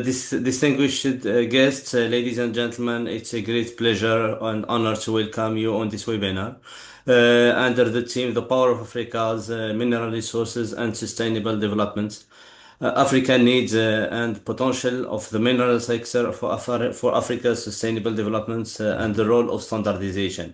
Distinguished guests, ladies and gentlemen, it's a great pleasure and honor to welcome you on this webinar under the theme The Power of Africa's Mineral Resources and Sustainable Development. Africa needs and potential of the mineral sector for Africa's sustainable development and the role of standardization.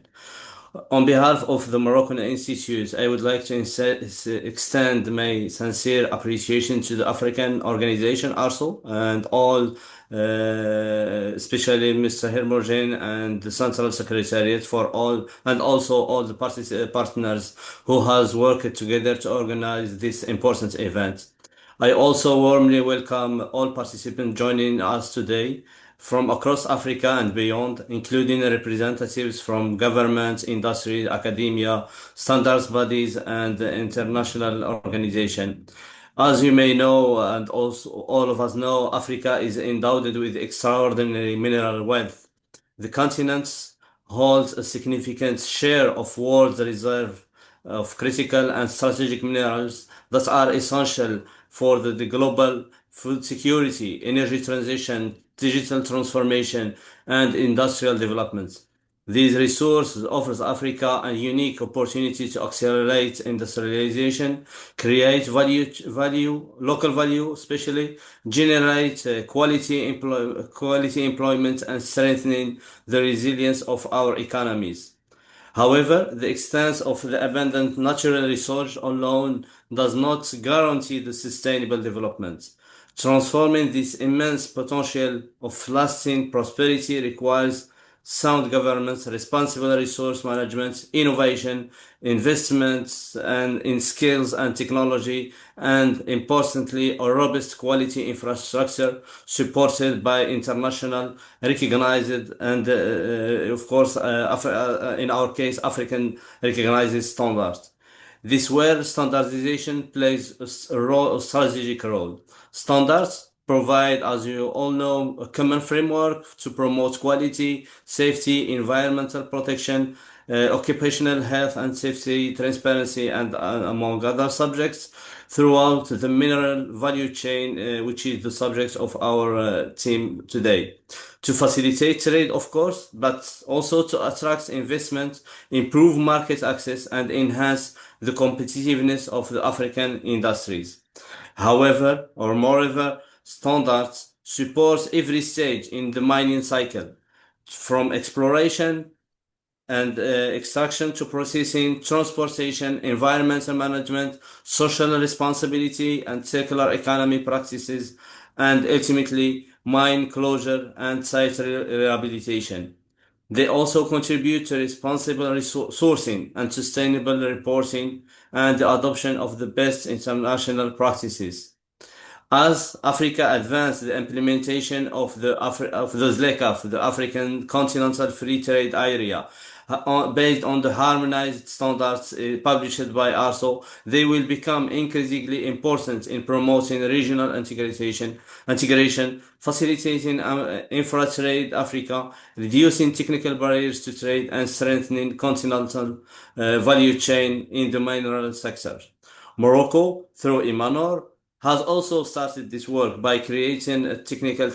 On behalf of the Moroccan Institute, I would like to extend my sincere appreciation to the African organization also and all, especially Mr. Hermorgen and the Central Secretariat for all, and also all the partners who has worked together to organize this important event. I also warmly welcome all participants joining us today from across Africa and beyond, including representatives from government, industry, academia, standards bodies, and international organizations. As you may know, and also all of us know, Africa is endowed with extraordinary mineral wealth. The continent holds a significant share of world reserve of critical and strategic minerals that are essential for the global food security, energy transition, digital transformation, and industrial development. These resources offers Africa a unique opportunity to accelerate industrialization, create local value, especially generate quality employment, and strengthening the resilience of our economies. However, the extent of the abundant natural resource alone does not guarantee the sustainable development. Transforming this immense potential of lasting prosperity requires sound governance, responsible resource management, innovation, investments and in skills and technology, and importantly, a robust quality infrastructure supported by international recognized and, of course, in our case, African recognized standards. This where standardization plays a strategic role. Standards provide, as you all know, a common framework to promote quality, safety, environmental protection, occupational health and safety, transparency, and among other subjects throughout the mineral value chain, which is the subject of our team today. To facilitate trade, of course, but also to attract investment, improve market access, and enhance the competitiveness of the African industries. However, or moreover, standards support every stage in the mining cycle, from exploration and extraction to processing, transportation, environmental management, social responsibility, and circular economy practices, and ultimately mine closure and site rehabilitation. They also contribute to responsible sourcing and sustainable reporting and the adoption of the best international practices. As Africa advanced the implementation of the ZLECAf, the African Continental Free Trade Area, based on the harmonized standards published by ARSO, they will become increasingly important in promoting regional integration, facilitating infra-trade Africa, reducing technical barriers to trade, and strengthening continental value chain in the mineral sector. Morocco, through Imanor, has also started this work by creating a technical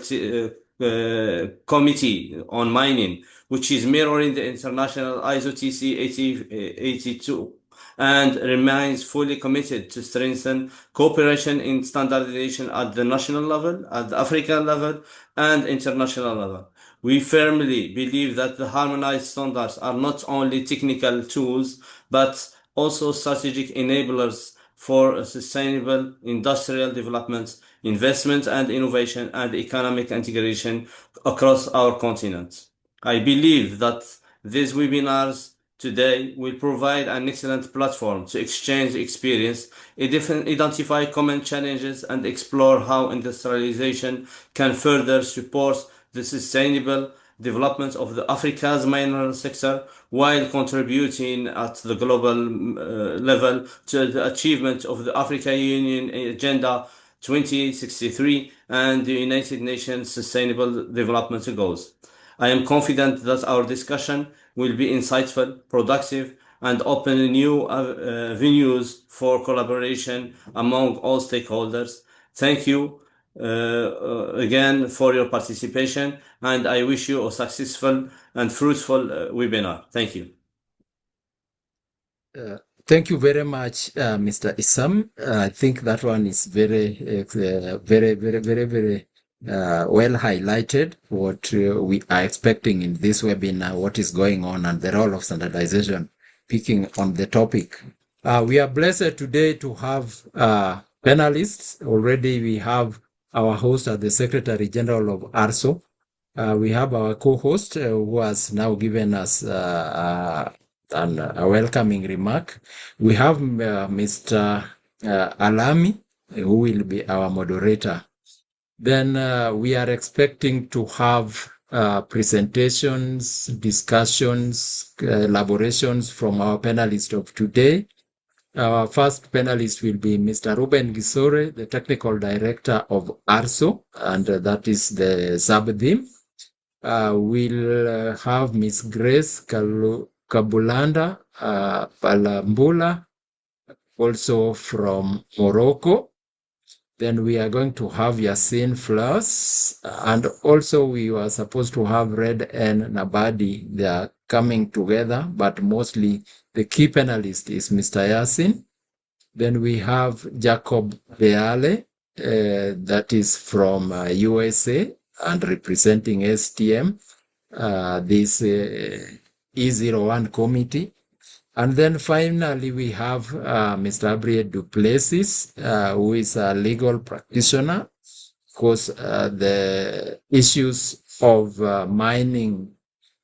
committee on mining, which is mirroring the international ISO TC 8082 and remains fully committed to strengthen cooperation in standardization at the national level, at the African level, and international level. We firmly believe that the harmonized standards are not only technical tools, but also strategic enablers for sustainable industrial development, investment and innovation, and economic integration across our continent. I believe that these webinars today will provide an excellent platform to exchange experience, identify common challenges, and explore how industrialization can further support the sustainable development of the Africa's mineral sector while contributing at the global level to the achievement of the Africa Union Agenda 2063 and the United Nations Sustainable Development Goals. I am confident that our discussion will be insightful, productive, and open new venues for collaboration among all stakeholders. Thank you. again for your participation, and I wish you a successful and fruitful webinar. Thank you. Uh, Thank you very much, Mr. Isam. I think that one is very well highlighted what we are expecting in this webinar, what is going on, and the role of standardization, picking on the topic. We are blessed today to have panelists. Already we have our host as the Secretary General of ARSO. We have our co-host who has now given us a welcoming remark. We have Mr. Alami, who will be our moderator. Then we are expecting to have presentations, discussions, elaborations from our panelists of today. Our first panelist will be Mr. Ruben Gisore, the Technical Director of ARSO, and that is the sub-theme. We'll have Miss Grace Kabulanda Palambula, also from Morocco. Then we are going to have Yasin Flowers, and also we were supposed to have Red and Nabadi. They are coming together, but mostly the key panelist is Mr. Yasin. Then we have Jacob Beale, that is from USA and representing STM, this E01 committee. And then finally, we have Mr. Gabriel Duplessis, who is a legal practitioner. Of course, the issues of mining,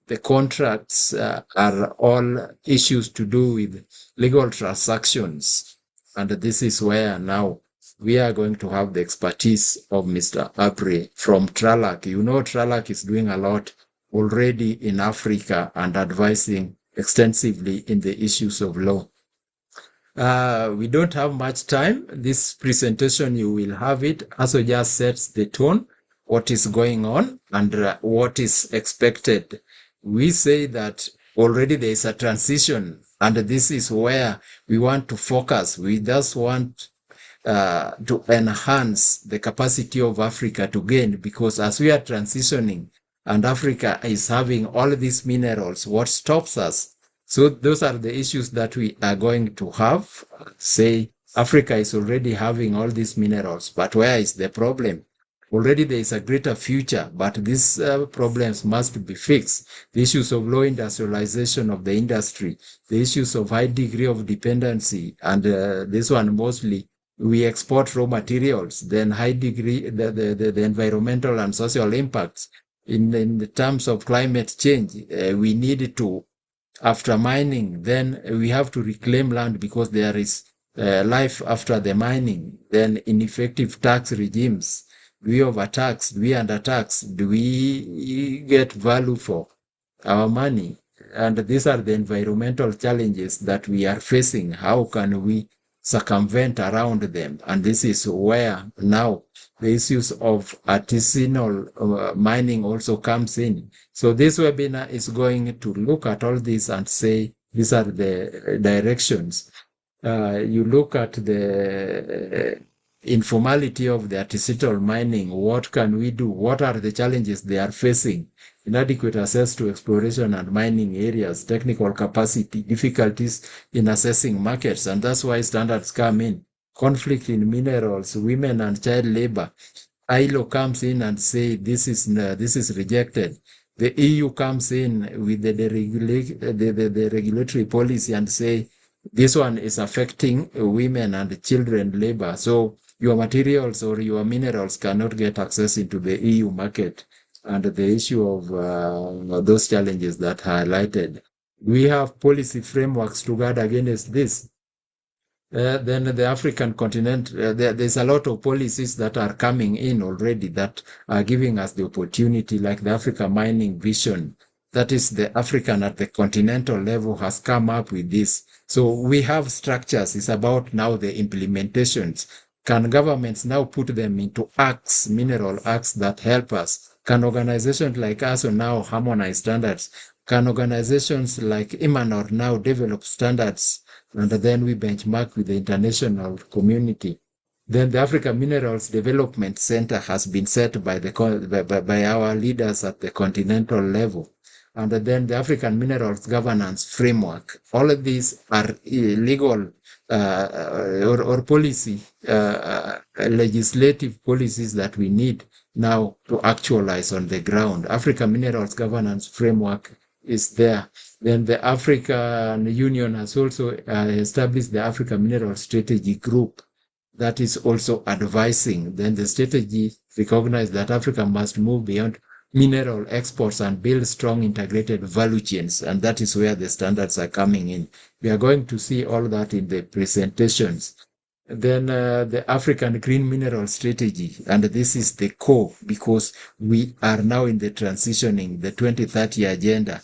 the contracts are all issues to do with legal transactions. And this is where now we are going to have the expertise of Mr. Apre from Tralac. You know, Tralac is doing a lot already in Africa and advising extensively in the issues of law. We don't have much time. This presentation, you will have it. Also just sets the tone, what is going on and what is expected. We say that already there is a transition, and this is where we want to focus. We just want to enhance the capacity of Africa to gain, because as we are transitioning and Africa is having all these minerals, what stops us? So those are the issues that we are going to have. Say Africa is already having all these minerals, but where is the problem? Already there is a greater future, but these problems must be fixed. The issues of low industrialization of the industry, the issues of high degree of dependency, and this one mostly we export raw materials, then high degree, the environmental and social impacts. In the terms of climate change, we need to, after mining, then we have to reclaim land because there is life after the mining. Then ineffective tax regimes. Do we overtax? Do we undertax? Do we get value for our money? And these are the environmental challenges that we are facing. How can we circumvent around them? And this is where now the issues of artisanal mining also comes in. So this webinar is going to look at all this and say, these are the directions. You look at the informality of the artisanal mining. What can we do? What are the challenges they are facing? Inadequate access to exploration and mining areas, technical capacity, difficulties in assessing markets, and that's why standards come in. Conflict in minerals, women and child labor. ILO comes in and say this is rejected. The EU comes in with the regulatory policy and say this one is affecting women and children labor. So your materials or your minerals cannot get access into the EU market. And the issue of those challenges that highlighted. We have policy frameworks to guard against this. Then the African continent, there's a lot of policies that are coming in already that are giving us the opportunity, like the Africa Mining Vision. That is the African at the continental level has come up with this. So we have structures. It's about now the implementations. Can governments now put them into acts, mineral acts that help us? Can organizations like us now harmonize standards? Can organizations like Imanor now develop standards? And then we benchmark with the international community. Then the Africa Minerals Development Center has been set by our leaders at the continental level. And then the African Minerals Governance Framework. All of these are legal or policy, legislative policies that we need now to actualize on the ground. Africa Minerals Governance Framework is there. Then the African Union has also established the Africa Mineral Strategy Group that is also advising. Then the strategy recognizes that Africa must move beyond mineral exports and build strong integrated value chains. And that is where the standards are coming in. We are going to see all that in the presentations. Then the African Green Mineral Strategy, and this is the core because we are now in the transitioning, the 2030 agenda,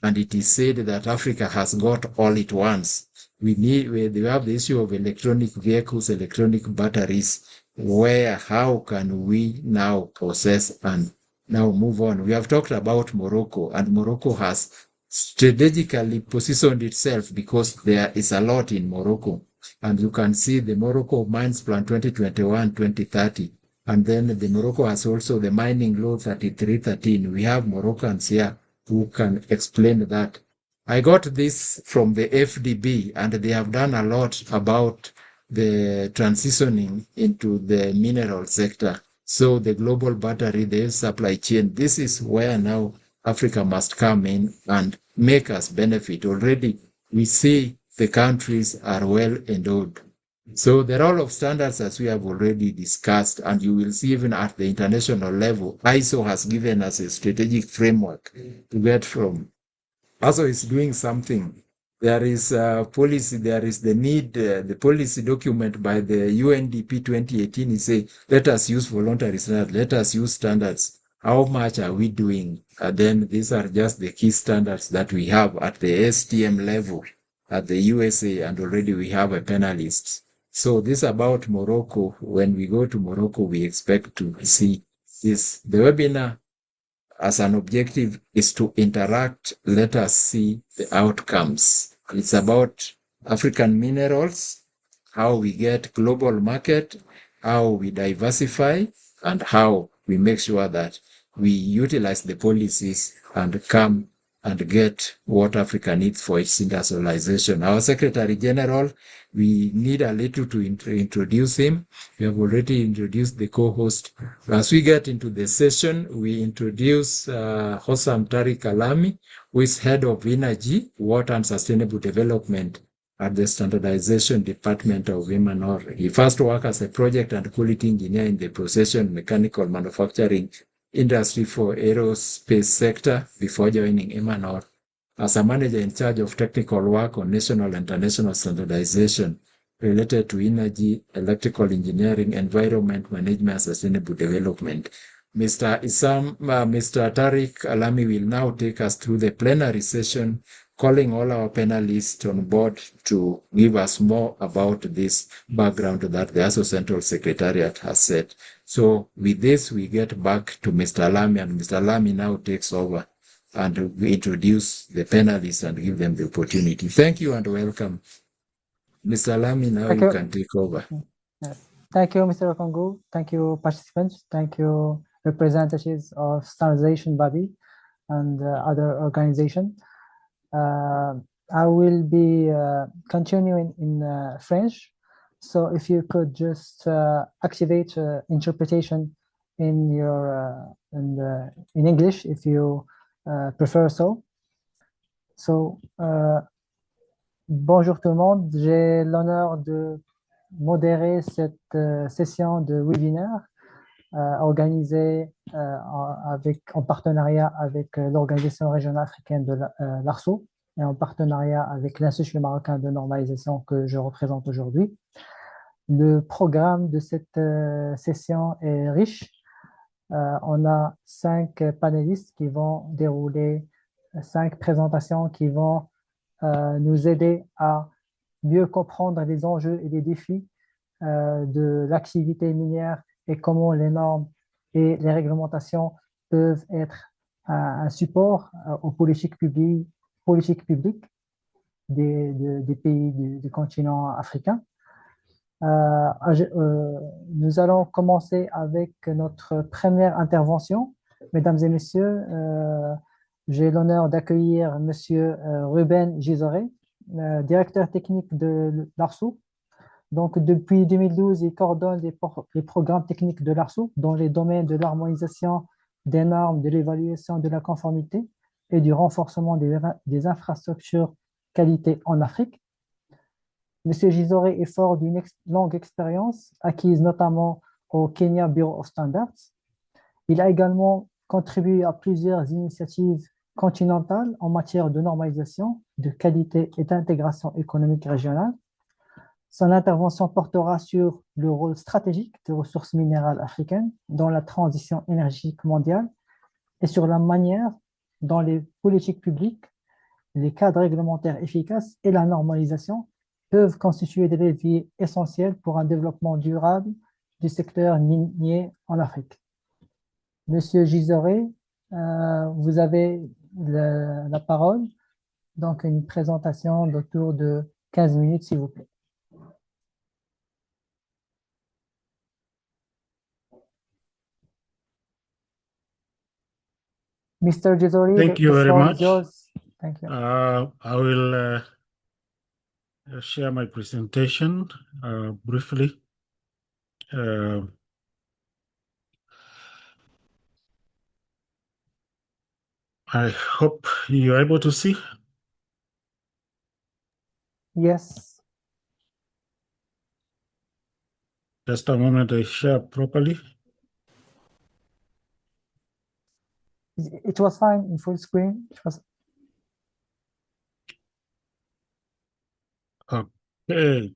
and it is said that Africa has got all it wants. We have the issue of electronic vehicles, electronic batteries, how can we now process and now move on? We have talked about Morocco, and Morocco has strategically positioned itself because there is a lot in Morocco. And you can see the Morocco Mines Plan 2021-2030. And then the Morocco has also the Mining Law 3313. We have Moroccans here who can explain that. I got this from the FDB, and they have done a lot about the transitioning into the mineral sector. So the global battery, the supply chain, this is where now Africa must come in and make us benefit. Already we see the countries are well endowed. So the role of standards, as we have already discussed, and you will see even at the international level, ISO has given us a strategic framework to get from. Also, is doing something. There is a policy, there is the need, the policy document by the UNDP 2018 is saying, let us use voluntary standards, let us use standards. How much are we doing? Then these are just the key standards that we have at the STM level, at the USA, and already we have a panelist. So this about Morocco. When we go to Morocco, we expect to see this. The webinar as an objective is to interact. Let us see the outcomes. It's about African minerals, how we get global market, how we diversify, and how we make sure that we utilize the policies and come and get what Africa needs for its industrialization. Our Secretary General, we need a little to introduce him. We have already introduced the co-host. As we get into the session, we introduce Hossam Tariq Alami, who is Head of Energy, Water and Sustainable Development at the Standardization Department of Imanor. He first worked as a project and quality engineer in the procession mechanical manufacturing industry for aerospace sector before joining Imanor as a manager in charge of technical work on national and international standardization related to energy, electrical engineering, environment management, and sustainable development. Mr. Tariq Alami will now take us through the plenary session, calling all our panelists on board to give us more about this background that the ASO Central Secretariat has set. So with this, we get back to Mr. Alami, and Mr. Alami now takes over and we introduce the panelists and give them the opportunity. Thank you and welcome. Mr. Alami, now you can take over. Yes. Thank you, Mr. Okongu. Thank you, participants. Thank you, representatives of standardization body and other organizations. I will be continuing in French. So if you could just activate interpretation in your in English, if you prefer so. So bonjour tout le monde. J'ai l'honneur de modérer cette session de webinaire organisée en partenariat avec l'Organisation régionale africaine de l'ARSO et en partenariat avec l'Institut marocain de normalisation que je représente aujourd'hui. Le programme de cette session est riche. On a 5 panélistes qui vont dérouler 5 présentations qui vont nous aider à mieux comprendre les enjeux et les défis de l'activité minière et comment les normes et les réglementations peuvent être un support aux politiques publiques des pays du continent africain. Nous allons commencer avec notre première intervention. Mesdames et messieurs, j'ai l'honneur d'accueillir Monsieur Ruben Gisoré, directeur technique de l'ARSO. Donc, depuis 2012, il coordonne les programmes techniques de l'ARSO dans les domaines de l'harmonisation des normes, de l'évaluation de la conformité et du renforcement des infrastructures qualité en Afrique. Monsieur Gisore est fort d'une longue expérience acquise notamment au Kenya Bureau of Standards. Il a également contribué à plusieurs initiatives continentales en matière de normalisation, de qualité et d'intégration économique régionale. Son intervention portera sur le rôle stratégique des ressources minérales africaines dans la transition énergétique mondiale et sur la manière dont les politiques publiques, les cadres réglementaires efficaces et la normalisation peuvent constituer des leviers essentiels pour un développement durable du secteur minier en Afrique. Monsieur Gisoré, vous avez la parole, donc une présentation d'autour de 15 minutes, s'il vous plaît. Mr. Gisori, Thank you the very floor is much. yours. Thank you. I will share my presentation briefly. I hope you're able to see. Yes. Just a moment, I share properly. It was fine in full screen. It was Okay.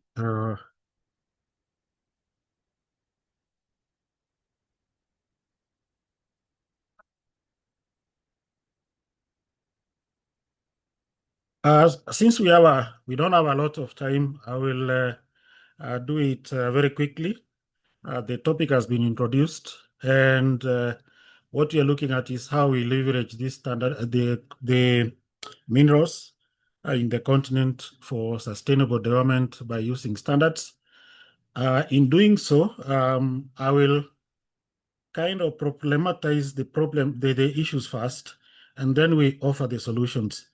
Since we don't have a lot of time, I will do it very quickly. The topic has been introduced, and what we are looking at is how we leverage this standard, the minerals in the continent for sustainable development by using standards. In doing so, I will kind of problematize the issues first, and then we offer the solutions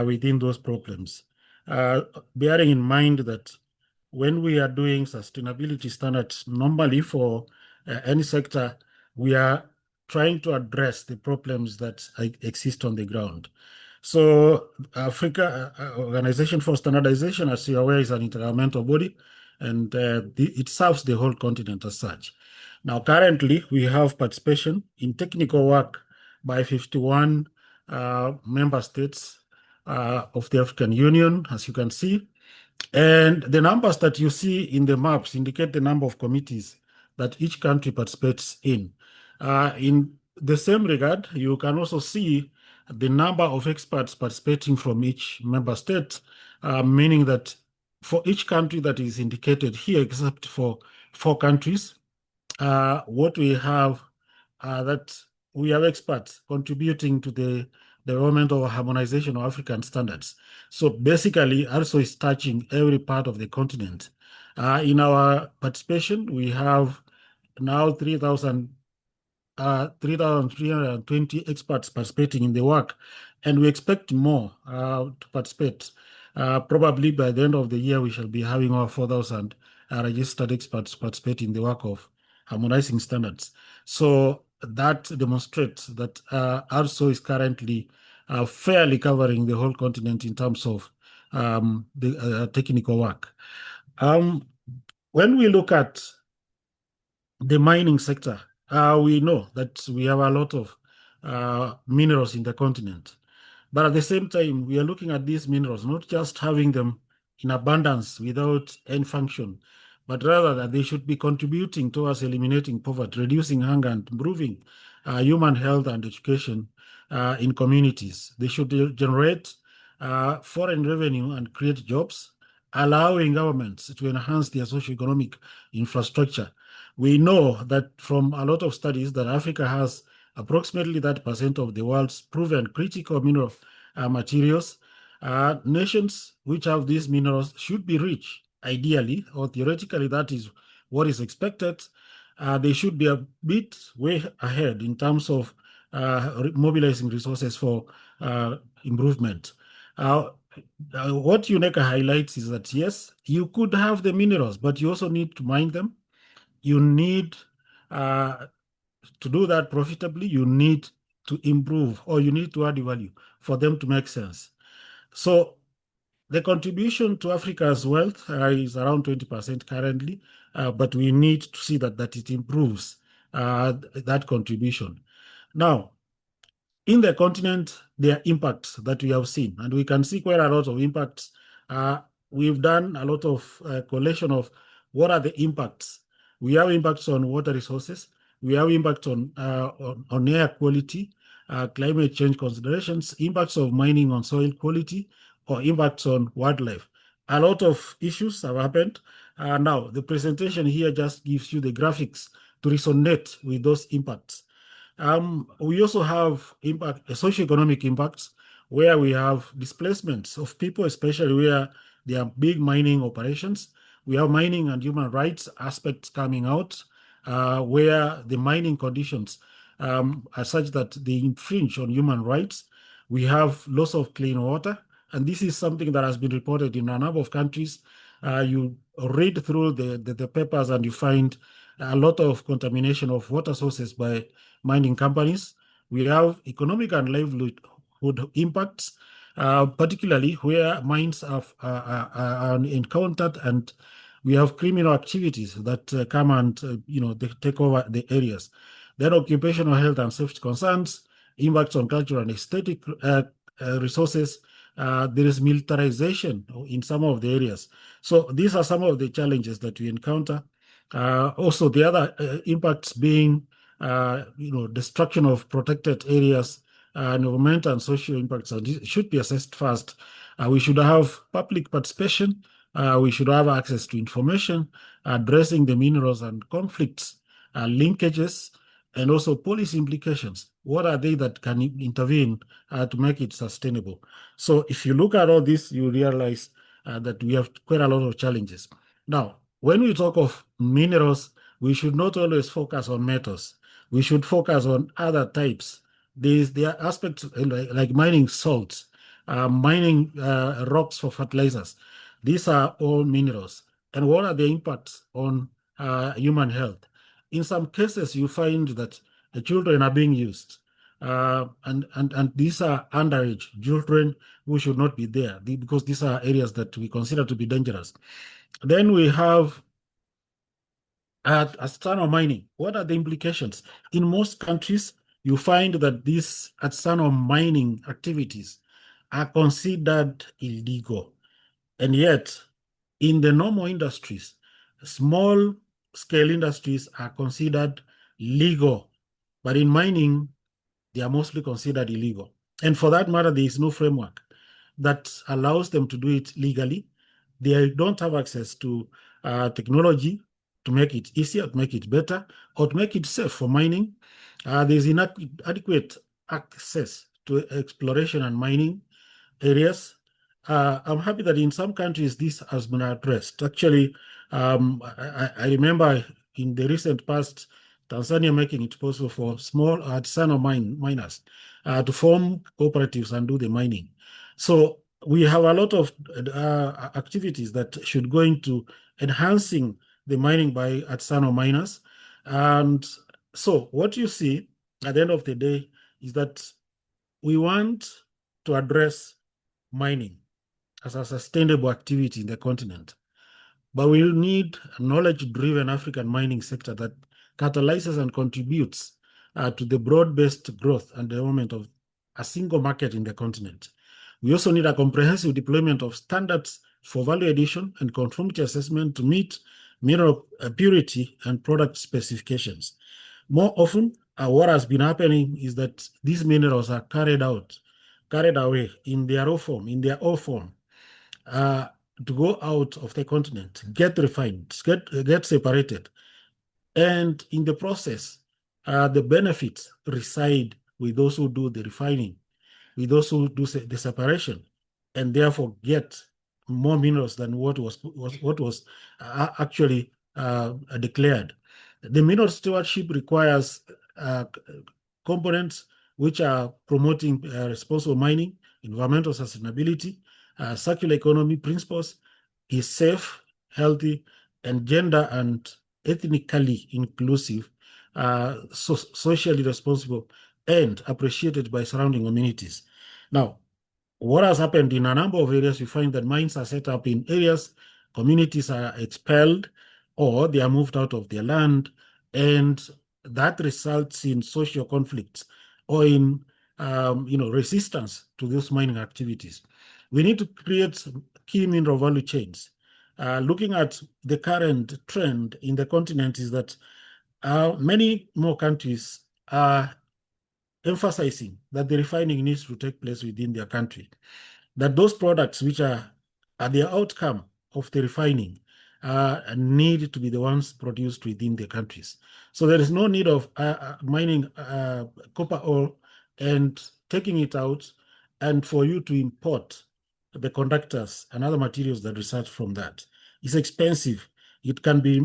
within those problems. Bearing in mind that when we are doing sustainability standards, normally for any sector, we are trying to address the problems that exist on the ground. So Africa Organization for Standardization, as you're aware, is an intergovernmental body, and it serves the whole continent as such. Now, currently, we have participation in technical work by 51 member states of the African Union, as you can see. And the numbers that you see in the maps indicate the number of committees that each country participates in. In the same regard, you can also see the number of experts participating from each member state, meaning that for each country that is indicated here, except for 4 countries, what we have that we have experts contributing to the development or harmonization of African standards. So basically, also is touching every part of the continent. In our participation, we have now 3,320 experts participating in the work, and we expect more to participate. Probably by the end of the year, we shall be having over 4,000 registered experts participate in the work of harmonizing standards. So that demonstrates that ARSO is currently fairly covering the whole continent in terms of the technical work. When we look at the mining sector, we know that we have a lot of minerals in the continent. But at the same time, we are looking at these minerals, not just having them in abundance without any function, but rather that they should be contributing towards eliminating poverty, reducing hunger, and improving human health and education in communities. They should generate foreign revenue and create jobs, allowing governments to enhance their socio-economic infrastructure. We know that from a lot of studies that Africa has approximately that percent of the world's proven critical mineral materials. Nations which have these minerals should be rich ideally or theoretically, that is what is expected. They should be a bit way ahead in terms of mobilizing resources for improvement. What UNECA highlights is that, yes, you could have the minerals, but you also need to mine them. You need to do that profitably, you need to improve or you need to add value for them to make sense. So the contribution to Africa's wealth is around 20% currently, but we need to see that it improves that contribution. Now, in the continent, there are impacts that we have seen, and we can see quite a lot of impacts. We've done a lot of collation of what are the impacts. We have impacts on water resources. We have impacts on air quality, climate change considerations, impacts of mining on soil quality, or impacts on wildlife. A lot of issues have happened. Now, the presentation here just gives you the graphics to resonate with those impacts. We also have socioeconomic impacts where we have displacements of people, especially where there are big mining operations. We have mining and human rights aspects coming out, where the mining conditions are such that they infringe on human rights. We have loss of clean water, and this is something that has been reported in a number of countries. You read through the papers and you find a lot of contamination of water sources by mining companies. We have economic and livelihood impacts, particularly where mines are encountered, and we have criminal activities that come and they take over the areas. Then occupational health and safety concerns, impacts on cultural and aesthetic resources. There is militarization in some of the areas. So these are some of the challenges that we encounter. Also, the other impacts being destruction of protected areas, environmental and social impacts should be assessed first. We should have public participation. We should have access to information, addressing the minerals and conflicts, linkages, and also policy implications. What are they that can intervene to make it sustainable? So if you look at all this, you realize that we have quite a lot of challenges. Now, when we talk of minerals, we should not always focus on metals. We should focus on other types. There are aspects like mining salts, mining rocks for fertilizers. These are all minerals. And what are the impacts on human health? In some cases, you find that the children are being used. And these are underage children who should not be there because these are areas that we consider to be dangerous. Then we have artisanal mining. What are the implications? In most countries, you find that these artisanal mining activities are considered illegal. And yet, in the normal industries, small scale industries are considered legal. But in mining, they are mostly considered illegal. And for that matter, there is no framework that allows them to do it legally. They don't have access to technology to make it easier, to make it better, or to make it safe for mining. There's inadequate access to exploration and mining areas. I'm happy that in some countries this has been addressed. Actually, I remember in the recent past, Tanzania making it possible for small artisanal miners to form cooperatives and do the mining. So we have a lot of activities that should go into enhancing the mining by artisanal miners. And so what you see at the end of the day is that we want to address mining as a sustainable activity in the continent. But we need a knowledge-driven African mining sector that catalyzes and contributes to the broad-based growth and development of a single market in the continent. We also need a comprehensive deployment of standards for value addition and conformity assessment to meet mineral purity and product specifications. More often, what has been happening is that these minerals are carried away in their raw form, in their ore form, to go out of the continent, get refined, get separated. And in the process, the benefits reside with those who do the refining, with those who do the separation, and therefore get more minerals than what was actually declared. The mineral stewardship requires components which are promoting responsible mining, environmental sustainability, circular economy principles, is safe, healthy, and gender and ethnically inclusive, socially responsible, and appreciated by surrounding communities. Now, what has happened in a number of areas, we find that mines are set up in areas, communities are expelled, or they are moved out of their land, and that results in social conflicts or in resistance to those mining activities. We need to create key mineral value chains. Looking at the current trend in the continent is that many more countries are emphasizing that the refining needs to take place within their country, that those products which are the outcome of the refining need to be the ones produced within the countries. So there is no need of mining copper ore and taking it out and for you to import the conductors and other materials that result from that. It's expensive. It can be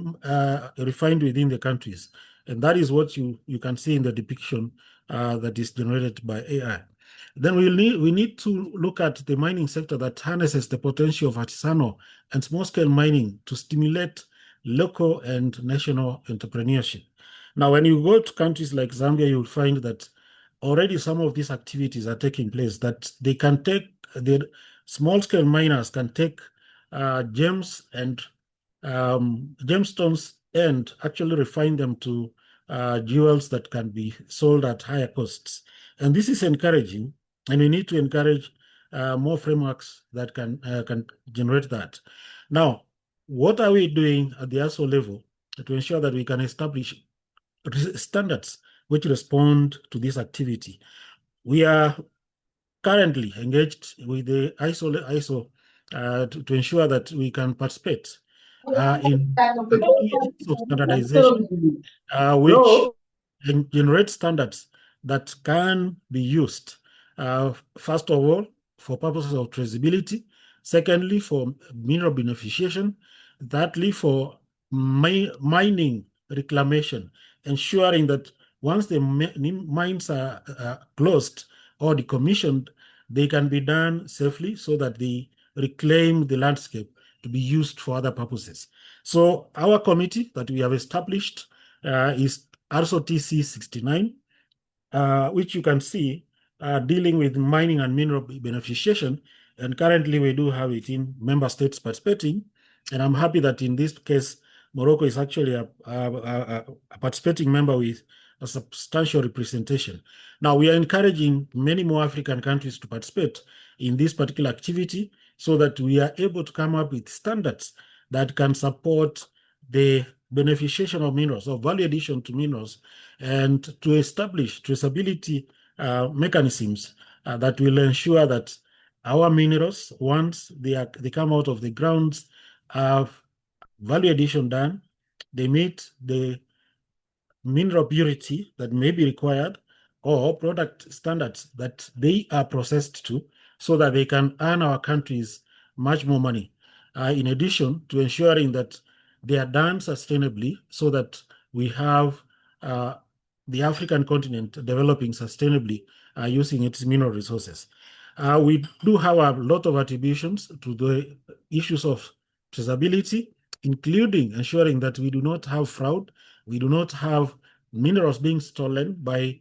refined within the countries. And that is what you can see in the depiction that is generated by AI. Then we need to look at the mining sector that harnesses the potential of artisanal and small-scale mining to stimulate local and national entrepreneurship. Now, when you go to countries like Zambia, you'll find that already some of these activities are taking place, that they can take, the small-scale miners can take gems and gemstones and actually refine them to jewels that can be sold at higher costs. And this is encouraging, and we need to encourage more frameworks that can generate that. Now, what are we doing at the ASO level to ensure that we can establish standards which respond to this activity? We are currently engaged with the ISO to ensure that we can participate in activities of standardization, which generate standards that can be used, first of all, for purposes of traceability, secondly, for mineral beneficiation, thirdly, for mining reclamation, ensuring that once the mines are closed or decommissioned, they can be done safely so that they reclaim the landscape to be used for other purposes. So our committee that we have established is RSOTC 69, which you can see dealing with mining and mineral beneficiation. And currently we do have 18 member states participating. And I'm happy that in this case, Morocco is actually a participating member with a substantial representation. Now, we are encouraging many more African countries to participate in this particular activity so that we are able to come up with standards that can support the beneficiation of minerals or value addition to minerals and to establish traceability mechanisms that will ensure that our minerals, once they come out of the grounds, have value addition done, they meet the mineral purity that may be required or product standards that they are processed to so that they can earn our countries much more money. In addition to ensuring that they are done sustainably so that we have the African continent developing sustainably using its mineral resources. We do have a lot of attributions to the issues of traceability, including ensuring that we do not have fraud, we do not have minerals being stolen by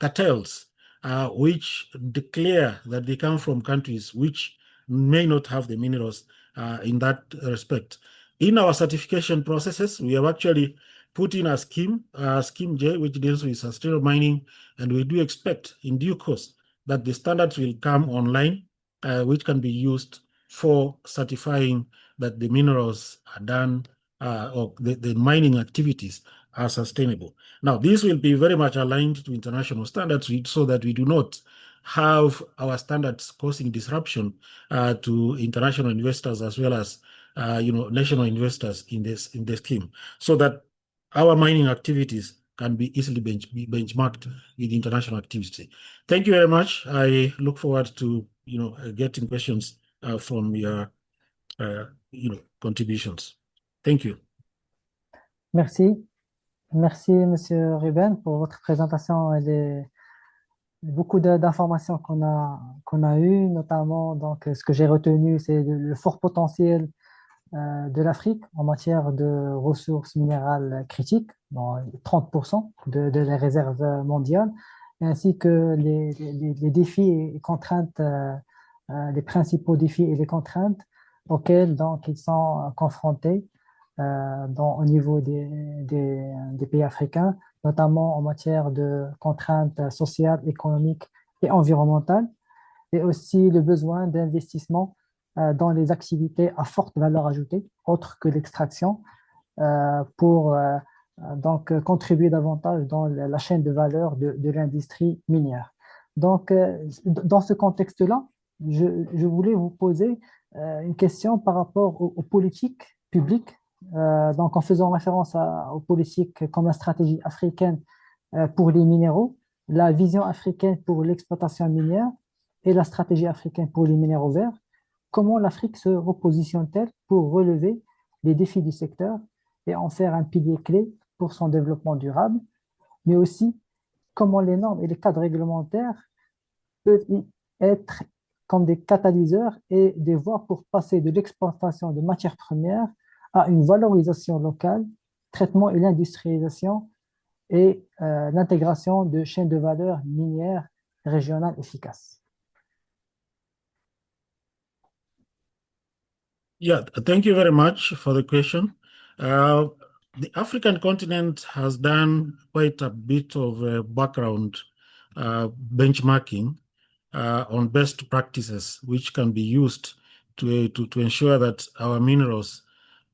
cartels, which declare that they come from countries which may not have the minerals in that respect. In our certification processes, we have actually put in a scheme J, which deals with sustainable mining, and we do expect in due course that the standards will come online, which can be used for certifying that the minerals are done or the mining activities are sustainable. Now, this will be very much aligned to international standards so that we do not have our standards causing disruption to international investors as well as national investors in this scheme, so that our mining activities can be easily benchmarked with international activity. Thank you very much. I look forward to getting questions from your contributions. Thank you. Merci. Merci, Monsieur Ruben, pour votre présentation et beaucoup d'informations qu'on a eues, notamment donc, ce que j'ai retenu, c'est le fort potentiel de l'Afrique en matière de ressources minérales critiques, bon, 30% de les réserves mondiales, ainsi que les défis et contraintes, les principaux défis et les contraintes auxquels donc, ils sont confrontés au niveau des pays africains, notamment en matière de contraintes sociales, économiques et environnementales, et aussi le besoin d'investissement dans les activités à forte valeur ajoutée, autres que l'extraction, pour donc contribuer davantage dans la chaîne de valeur de l'industrie minière. Donc, dans ce contexte-là, je voulais vous poser une question par rapport aux politiques publiques, donc en faisant référence aux politiques comme la stratégie africaine pour les minéraux, la vision africaine pour l'exploitation minière et la stratégie africaine pour les minéraux verts. Comment l'Afrique se repositionne-t-elle pour relever les défis du secteur et en faire un pilier clé pour son développement durable, mais aussi comment les normes et les cadres réglementaires peuvent y être comme des catalyseurs et des voies pour passer de l'exploitation de matières premières à une valorisation locale, traitement et l'industrialisation et l'intégration de chaînes de valeur minières régionales efficaces. Yeah, thank you very much for the question. The African continent has done quite a bit of background benchmarking on best practices, which can be used to ensure that our minerals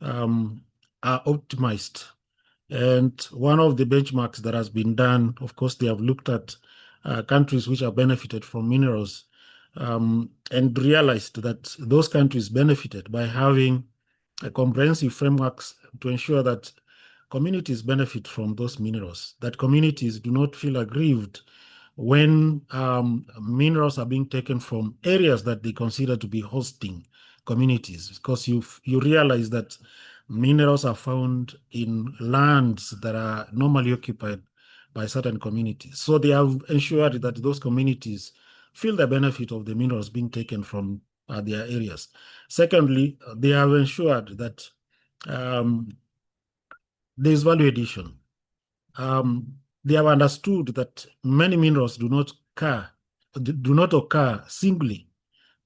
are optimized. And one of the benchmarks that has been done, of course, they have looked at countries which have benefited from minerals and realized that those countries benefited by having a comprehensive frameworks to ensure that communities benefit from those minerals, that communities do not feel aggrieved when minerals are being taken from areas that they consider to be hosting communities, because you realize that minerals are found in lands that are normally occupied by certain communities. So they have ensured that those communities feel the benefit of the minerals being taken from their areas. Secondly, they have ensured that there's value addition. They have understood that many minerals do not occur singly.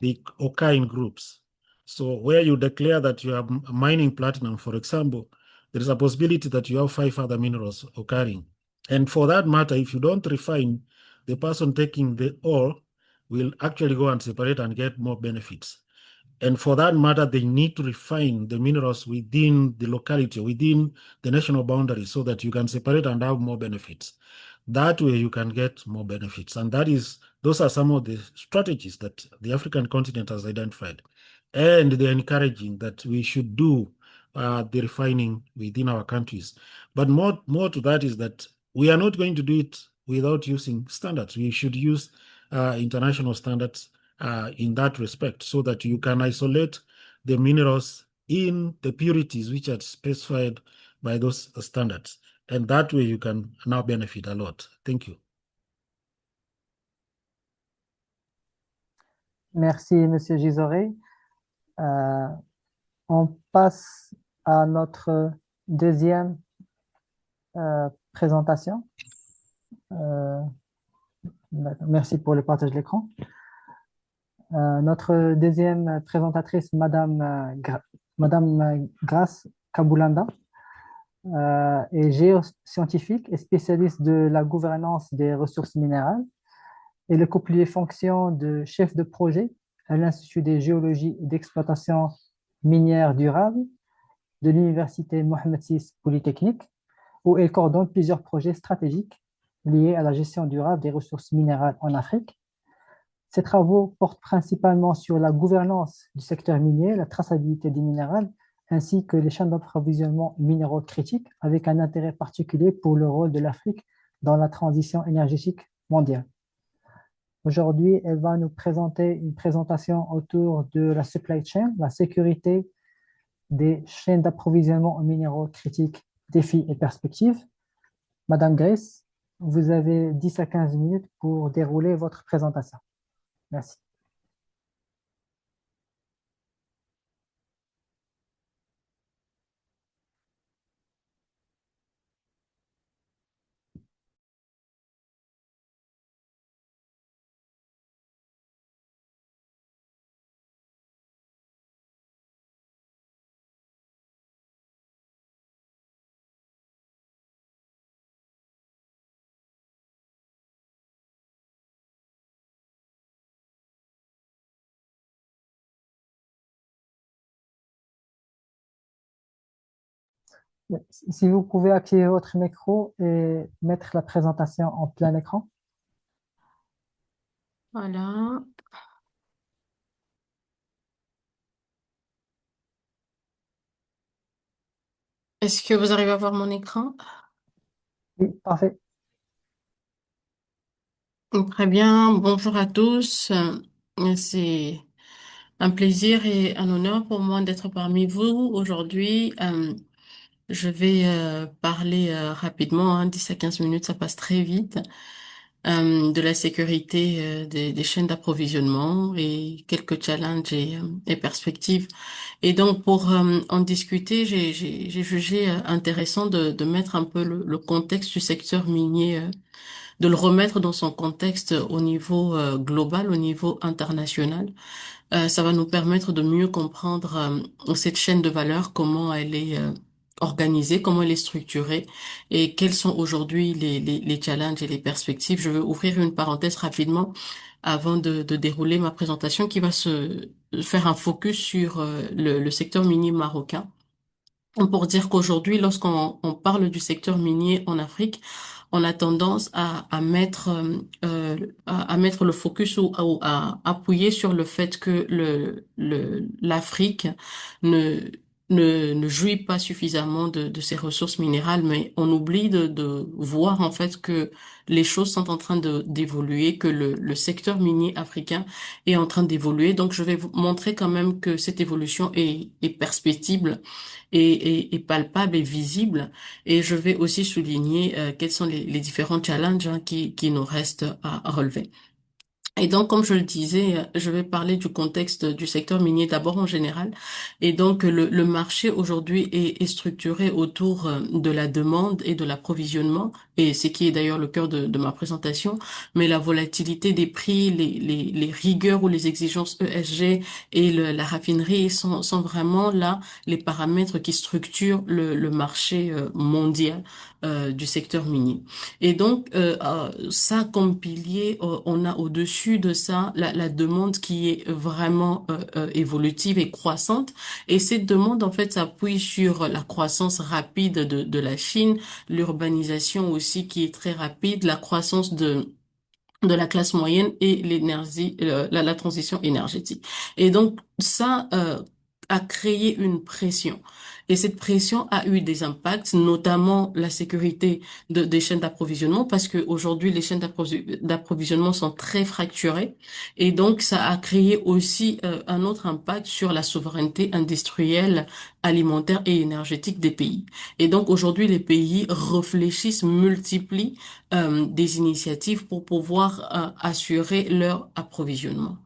They occur in groups. So where you declare that you are mining platinum, for example, there is a possibility that you have 5 other minerals occurring. And for that matter, if you don't refine, the person taking the ore will actually go and separate and get more benefits. And for that matter, they need to refine the minerals within the locality, within the national boundaries, so that you can separate and have more benefits. That way you can get more benefits. And those are some of the strategies that the African continent has identified. And they're encouraging that we should do the refining within our countries. But more to that is that we are not going to do it without using standards. We should use international standards in that respect, so that you can isolate the minerals in the purities which are specified by those standards. And that way you can now benefit a lot. Thank you. Merci, Monsieur Gisoré. On passe à notre deuxième présentation. Merci pour le partage de l'écran. Notre deuxième présentatrice, Madame Grace Kabulanda, est géoscientifique et spécialiste de la gouvernance des ressources minérales. Elle occupe les fonctions de chef de projet à l'Institut de géologie et d'exploitation minière durable de l'Université Mohamed VI Polytechnique, où elle coordonne plusieurs projets stratégiques liés à la gestion durable des ressources minérales en Afrique. Ces travaux portent principalement sur la gouvernance du secteur minier, la traçabilité des minéraux, ainsi que les chaînes d'approvisionnement minéraux critiques, avec un intérêt particulier pour le rôle de l'Afrique dans la transition énergétique mondiale. Aujourd'hui, elle va nous présenter une présentation autour de la supply chain, la sécurité des chaînes d'approvisionnement en minéraux critiques, défis et perspectives. Madame Grace, vous avez 10 à 15 minutes pour dérouler votre présentation. Merci. Si vous pouvez activer votre micro et mettre la présentation en plein écran. Voilà. Est-ce que vous arrivez à voir mon écran? Oui, parfait. Très bien. Bonjour à tous. C'est un plaisir et un honneur pour moi d'être parmi vous aujourd'hui. Je vais parler rapidement, hein, 10 à 15 minutes, ça passe très vite, de la sécurité des chaînes d'approvisionnement et quelques challenges et perspectives. Et donc, pour en discuter, j'ai jugé intéressant de mettre un peu le contexte du secteur minier, de le remettre dans son contexte au niveau global, au niveau international. Ça va nous permettre de mieux comprendre cette chaîne de valeur, comment elle est organisée, comment elle est structurée et quels sont aujourd'hui les challenges et les perspectives. Je veux ouvrir une parenthèse rapidement avant de dérouler ma présentation qui va se faire un focus sur le secteur minier marocain. Pour dire qu'aujourd'hui, lorsqu'on parle du secteur minier en Afrique, on a tendance à mettre à mettre le focus ou à appuyer sur le fait que l'Afrique ne ne jouit pas suffisamment de ses ressources minérales, mais on oublie de voir en fait que les choses sont en train de d'évoluer, que le secteur minier africain est en train d'évoluer. Donc, je vais vous montrer quand même que cette évolution est perspectible et palpable et visible. Et je vais aussi souligner quels sont les différents challenges hein, qui nous restent à relever. Et donc, comme je le disais, je vais parler du contexte du secteur minier d'abord en général. Et donc, le marché aujourd'hui est structuré autour de la demande et de l'approvisionnement, et ce qui est d'ailleurs le cœur de ma présentation. Mais la volatilité des prix, les rigueurs ou les exigences ESG et la raffinerie sont vraiment là les paramètres qui structurent le marché mondial du secteur minier. Et donc, ça comme pilier, on a au-dessus de ça la demande qui est vraiment évolutive et croissante. Et cette demande, en fait, s'appuie sur la croissance rapide de la Chine, l'urbanisation aussi qui est très rapide, la croissance de la classe moyenne et l'énergie, la transition énergétique. Et donc, ça a créé une pression. Et cette pression a eu des impacts, notamment la sécurité des chaînes d'approvisionnement, parce que aujourd'hui les chaînes d'approvisionnement sont très fracturées. Et donc, ça a créé aussi un autre impact sur la souveraineté industrielle, alimentaire et énergétique des pays. Et donc, aujourd'hui, les pays réfléchissent, multiplient des initiatives pour pouvoir assurer leur approvisionnement.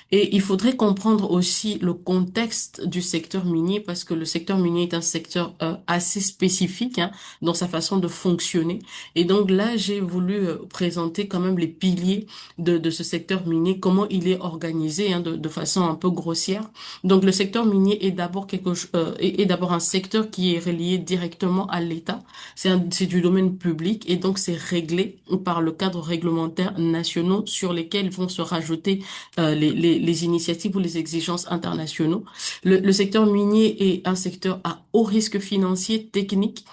Et il faudrait comprendre aussi le contexte du secteur minier parce que le secteur minier est un secteur assez spécifique hein, dans sa façon de fonctionner. Et donc là, j'ai voulu présenter quand même les piliers de ce secteur minier, comment il est organisé hein, de façon un peu grossière. Donc le secteur minier est d'abord est d'abord un secteur qui est relié directement à l'État. C'est du domaine public et donc c'est réglé par le cadre réglementaire nationaux sur lesquels vont se rajouter les initiatives ou les exigences internationaux. Le secteur minier est un secteur à haut risque financier, technique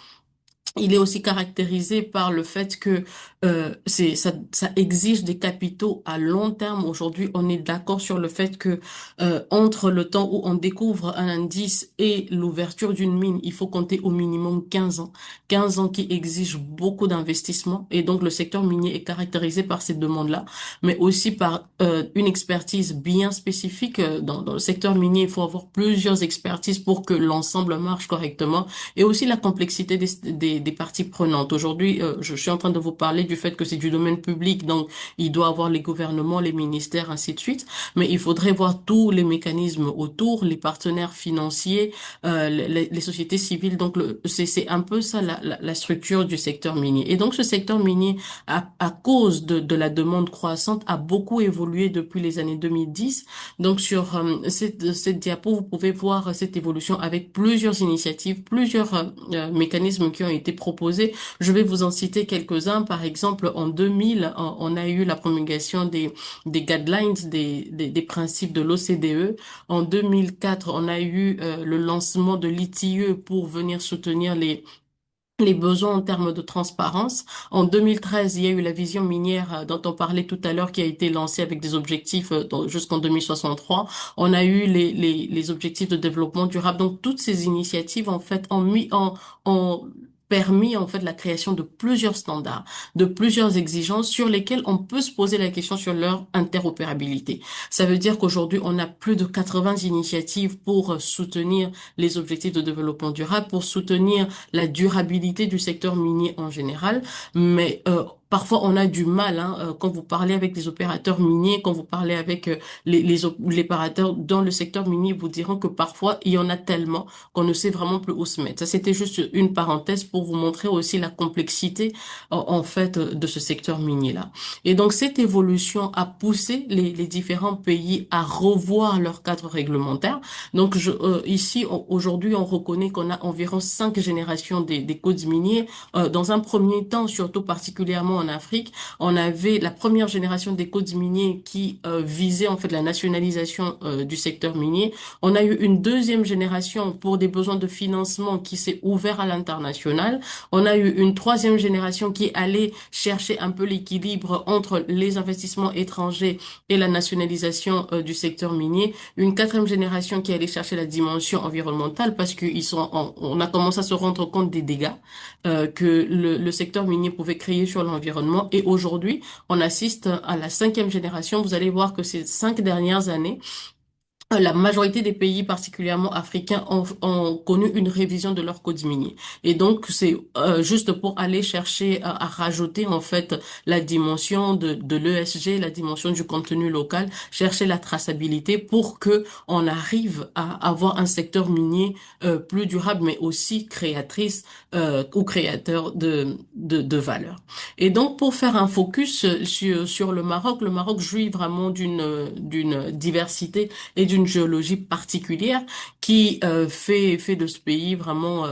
il est aussi caractérisé par le fait que ça exige des capitaux à long terme. Aujourd'hui, on est d'accord sur le fait que entre le temps où on découvre un indice et l'ouverture d'une mine, il faut compter au minimum 15 ans. 15 ans qui exigent beaucoup d'investissement. Et donc, le secteur minier est caractérisé par cette demande-là, mais aussi par une expertise bien spécifique. Dans le secteur minier, il faut avoir plusieurs expertises pour que l'ensemble marche correctement et aussi la complexité des parties prenantes. Aujourd'hui, je suis en train de vous parler du fait que c'est du domaine public, donc il doit avoir les gouvernements, les ministères, ainsi de suite, mais il faudrait voir tous les mécanismes autour, les partenaires financiers, les sociétés civiles. Donc, c'est un peu ça la structure du secteur minier. Et donc, ce secteur minier, à cause de la demande croissante, a beaucoup évolué depuis les années 2010. Donc, sur cette diapo, vous pouvez voir cette évolution avec plusieurs initiatives, plusieurs mécanismes qui ont été proposés. Je vais vous en citer quelques-uns. Par exemple, en 2000, on a eu la promulgation des guidelines, des principes de l'OCDE. En 2004, on a eu le lancement de l'ITIE pour venir soutenir les besoins en termes de transparence. En 2013, il y a eu la vision minière dont on parlait tout à l'heure qui a été lancée avec des objectifs jusqu'en 2063. On a eu les objectifs de développement durable. Donc, toutes ces initiatives, en fait, ont permis, en fait, la création de plusieurs standards, de plusieurs exigences sur lesquelles on peut se poser la question sur leur interopérabilité. Ça veut dire qu'aujourd'hui, on a plus de 80 initiatives pour soutenir les objectifs de développement durable, pour soutenir la durabilité du secteur minier en général, mais parfois on a du mal quand vous parlez avec des opérateurs miniers, quand vous parlez avec les opérateurs dans le secteur minier, vous diront que parfois il y en a tellement qu'on ne sait vraiment plus où se mettre. Ça, c'était juste une parenthèse pour vous montrer aussi la complexité en fait de ce secteur minier-là. Et donc cette évolution a poussé les différents pays à revoir leur cadre réglementaire. Donc ici aujourd'hui on reconnaît qu'on a environ 5 générations des codes miniers. Dans un premier temps, surtout particulièrement en Afrique, on avait la première génération des codes miniers qui visait en fait la nationalisation du secteur minier. On a eu une deuxième génération pour des besoins de financement qui s'est ouvert à l'international. On a eu une troisième génération qui allait chercher un peu l'équilibre entre les investissements étrangers et la nationalisation du secteur minier. Une quatrième génération qui allait chercher la dimension environnementale parce on a commencé à se rendre compte des dégâts que le secteur minier pouvait créer sur l'environnement. Et aujourd'hui, on assiste à la cinquième génération. Vous allez voir que ces 5 dernières années, la majorité des pays, particulièrement africains, ont connu une révision de leur code minier. Et donc, c'est juste pour aller chercher à rajouter en fait la dimension de l'ESG, la dimension du contenu local, chercher la traçabilité pour que on arrive à avoir un secteur minier plus durable, mais aussi créatrice ou créateur de valeur. Et donc, pour faire un focus sur le Maroc jouit vraiment d'une diversité et d'une géologie particulière qui fait de ce pays vraiment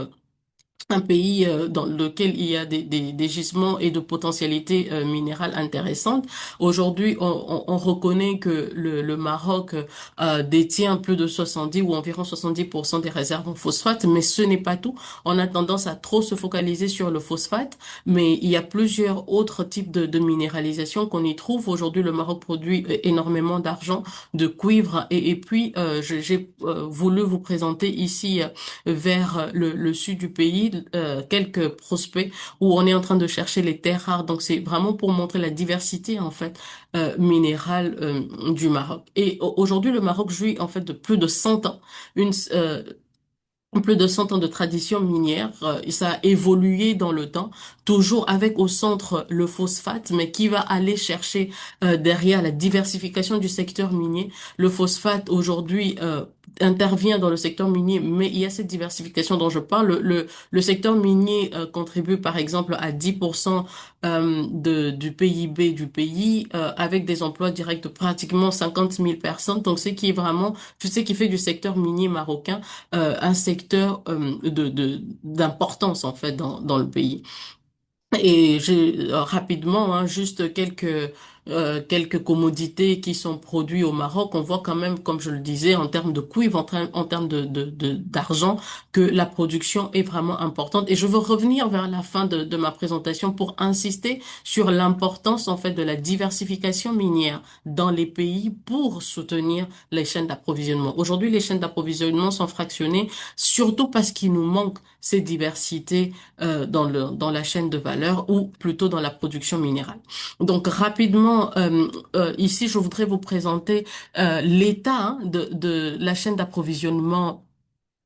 un pays dans lequel il y a des gisements et de potentialités minérales intéressantes. Aujourd'hui, on reconnaît que le Maroc détient plus de 70 ou environ 70% des réserves en phosphate, mais ce n'est pas tout. On a tendance à trop se focaliser sur le phosphate, mais il y a plusieurs autres types de minéralisation qu'on y trouve. Aujourd'hui, le Maroc produit énormément d'argent, de cuivre, et puis j'ai voulu vous présenter ici vers le sud du pays, quelques prospects où on est en train de chercher les terres rares. Donc c'est vraiment pour montrer la diversité en fait minérale du Maroc. Et aujourd'hui, le Maroc jouit en fait de plus de 100 ans, une plus de 100 ans de tradition minière, et ça a évolué dans le temps, toujours avec au centre le phosphate, mais qui va aller chercher derrière la diversification du secteur minier. Le phosphate aujourd'hui intervient dans le secteur minier, mais il y a cette diversification dont je parle. Le secteur minier contribue par exemple à 10% du PIB du pays, avec des emplois directs de pratiquement 50 000 personnes. Donc, ce qui fait du secteur minier marocain un secteur d'importance en fait dans le pays. Et j'ai rapidement juste quelques commodités qui sont produites au Maroc, on voit quand même, comme je le disais, en termes de cuivre, en termes d'argent, que la production est vraiment importante. Et je veux revenir vers la fin de ma présentation pour insister sur l'importance, en fait, de la diversification minière dans les pays pour soutenir les chaînes d'approvisionnement. Aujourd'hui, les chaînes d'approvisionnement sont fractionnées, surtout parce qu'il nous manque ces diversités dans la chaîne de valeur ou plutôt dans la production minérale. Donc rapidement, ici, je voudrais vous présenter l'état de la chaîne d'approvisionnement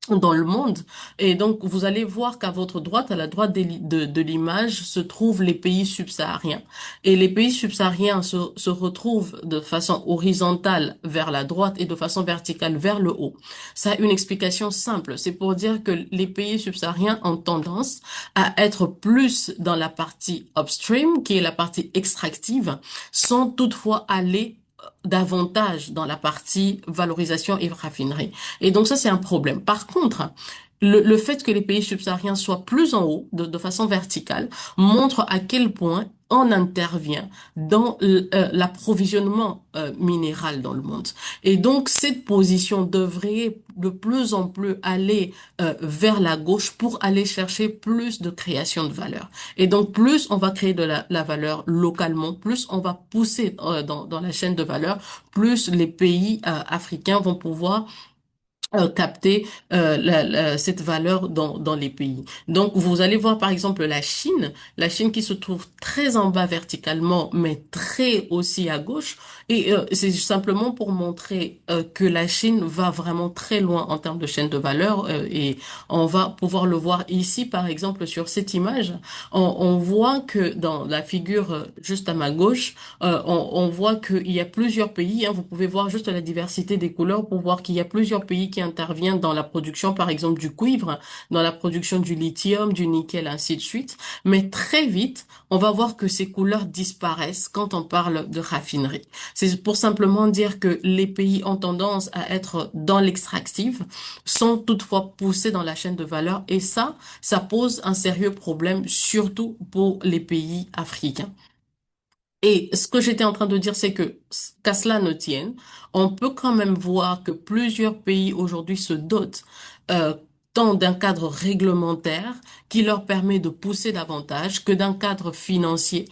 dans le monde. Et donc, vous allez voir qu'à votre droite, à la droite de l'image, se trouvent les pays subsahariens. Et les pays subsahariens se retrouvent de façon horizontale vers la droite et de façon verticale vers le haut. Ça a une explication simple. C'est pour dire que les pays subsahariens ont tendance à être plus dans la partie upstream, qui est la partie extractive, sans toutefois aller davantage dans la partie valorisation et raffinerie. Et donc ça, c'est un problème. Par contre, le fait que les pays subsahariens soient plus en haut, de façon verticale, montre à quel point on intervient dans l'approvisionnement minéral dans le monde. Et donc, cette position devrait de plus en plus aller vers la gauche pour aller chercher plus de création de valeur. Et donc, plus on va créer de la valeur localement, plus on va pousser dans la chaîne de valeur, plus les pays africains vont pouvoir capter cette valeur dans les pays. Donc, vous allez voir par exemple la Chine qui se trouve très en bas verticalement, mais très aussi à gauche. Et c'est simplement pour montrer que la Chine va vraiment très loin en termes de chaîne de valeur. Et on va pouvoir le voir ici, par exemple, sur cette image. On voit que dans la figure juste à ma gauche, on voit qu'il y a plusieurs pays. Hein, vous pouvez voir juste la diversité des couleurs pour voir qu'il y a plusieurs pays qui interviennent dans la production, par exemple, du cuivre, dans la production du lithium, du nickel, ainsi de suite. Mais très vite, on va voir que ces couleurs disparaissent quand on parle de raffinerie. C'est pour simplement dire que les pays ont tendance à être dans l'extractif, sans toutefois pousser dans la chaîne de valeur. Et ça pose un sérieux problème, surtout pour les pays africains. Et ce que j'étais en train de dire, c'est que, qu'à cela ne tienne, on peut quand même voir que plusieurs pays aujourd'hui se dotent euh, tant d'un cadre réglementaire qui leur permet de pousser davantage que d'un cadre financier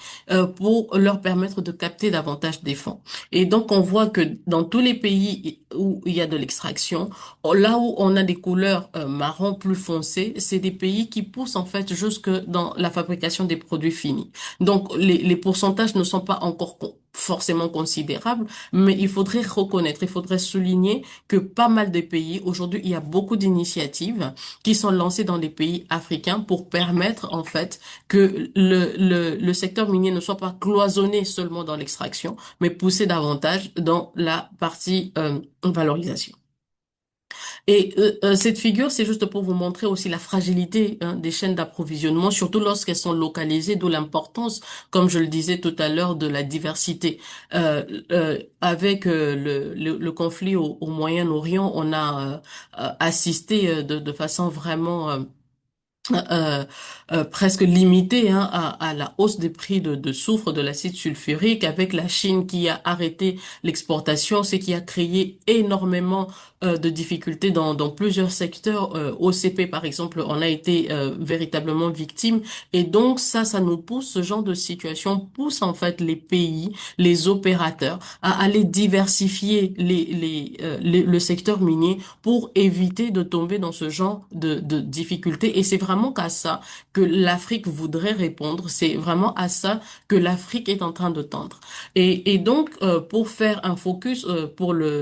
pour leur permettre de capter davantage des fonds. Et donc, on voit que dans tous les pays où il y a de l'extraction, là où on a des couleurs marron plus foncées, c'est des pays qui poussent en fait jusque dans la fabrication des produits finis. Donc, les pourcentages ne sont pas encore forcément considérables, mais il faudrait reconnaître, il faudrait souligner que pas mal de pays, aujourd'hui, il y a beaucoup d'initiatives qui sont lancées dans les pays africains pour permettre, en fait, que le secteur minier ne soit pas cloisonné seulement dans l'extraction, mais poussé davantage dans la partie valorisation. Et cette figure, c'est juste pour vous montrer aussi la fragilité hein, des chaînes d'approvisionnement, surtout lorsqu'elles sont localisées, d'où l'importance, comme je le disais tout à l'heure, de la diversité. Avec le conflit au Moyen-Orient, on a assisté de façon vraiment euh, presque limité hein, à la hausse des prix de soufre, de l'acide sulfurique, avec la Chine qui a arrêté l'exportation, ce qui a créé énormément de difficultés dans plusieurs secteurs. OCP, par exemple, on a été véritablement victime. Et donc, ça nous pousse, ce genre de situation pousse en fait les pays, les opérateurs à aller diversifier le secteur minier pour éviter de tomber dans ce genre de difficultés. Et c'est vraiment qu'à ça que l'Afrique voudrait répondre. C'est vraiment à ça que l'Afrique est en train de tendre. Et donc, pour faire un focus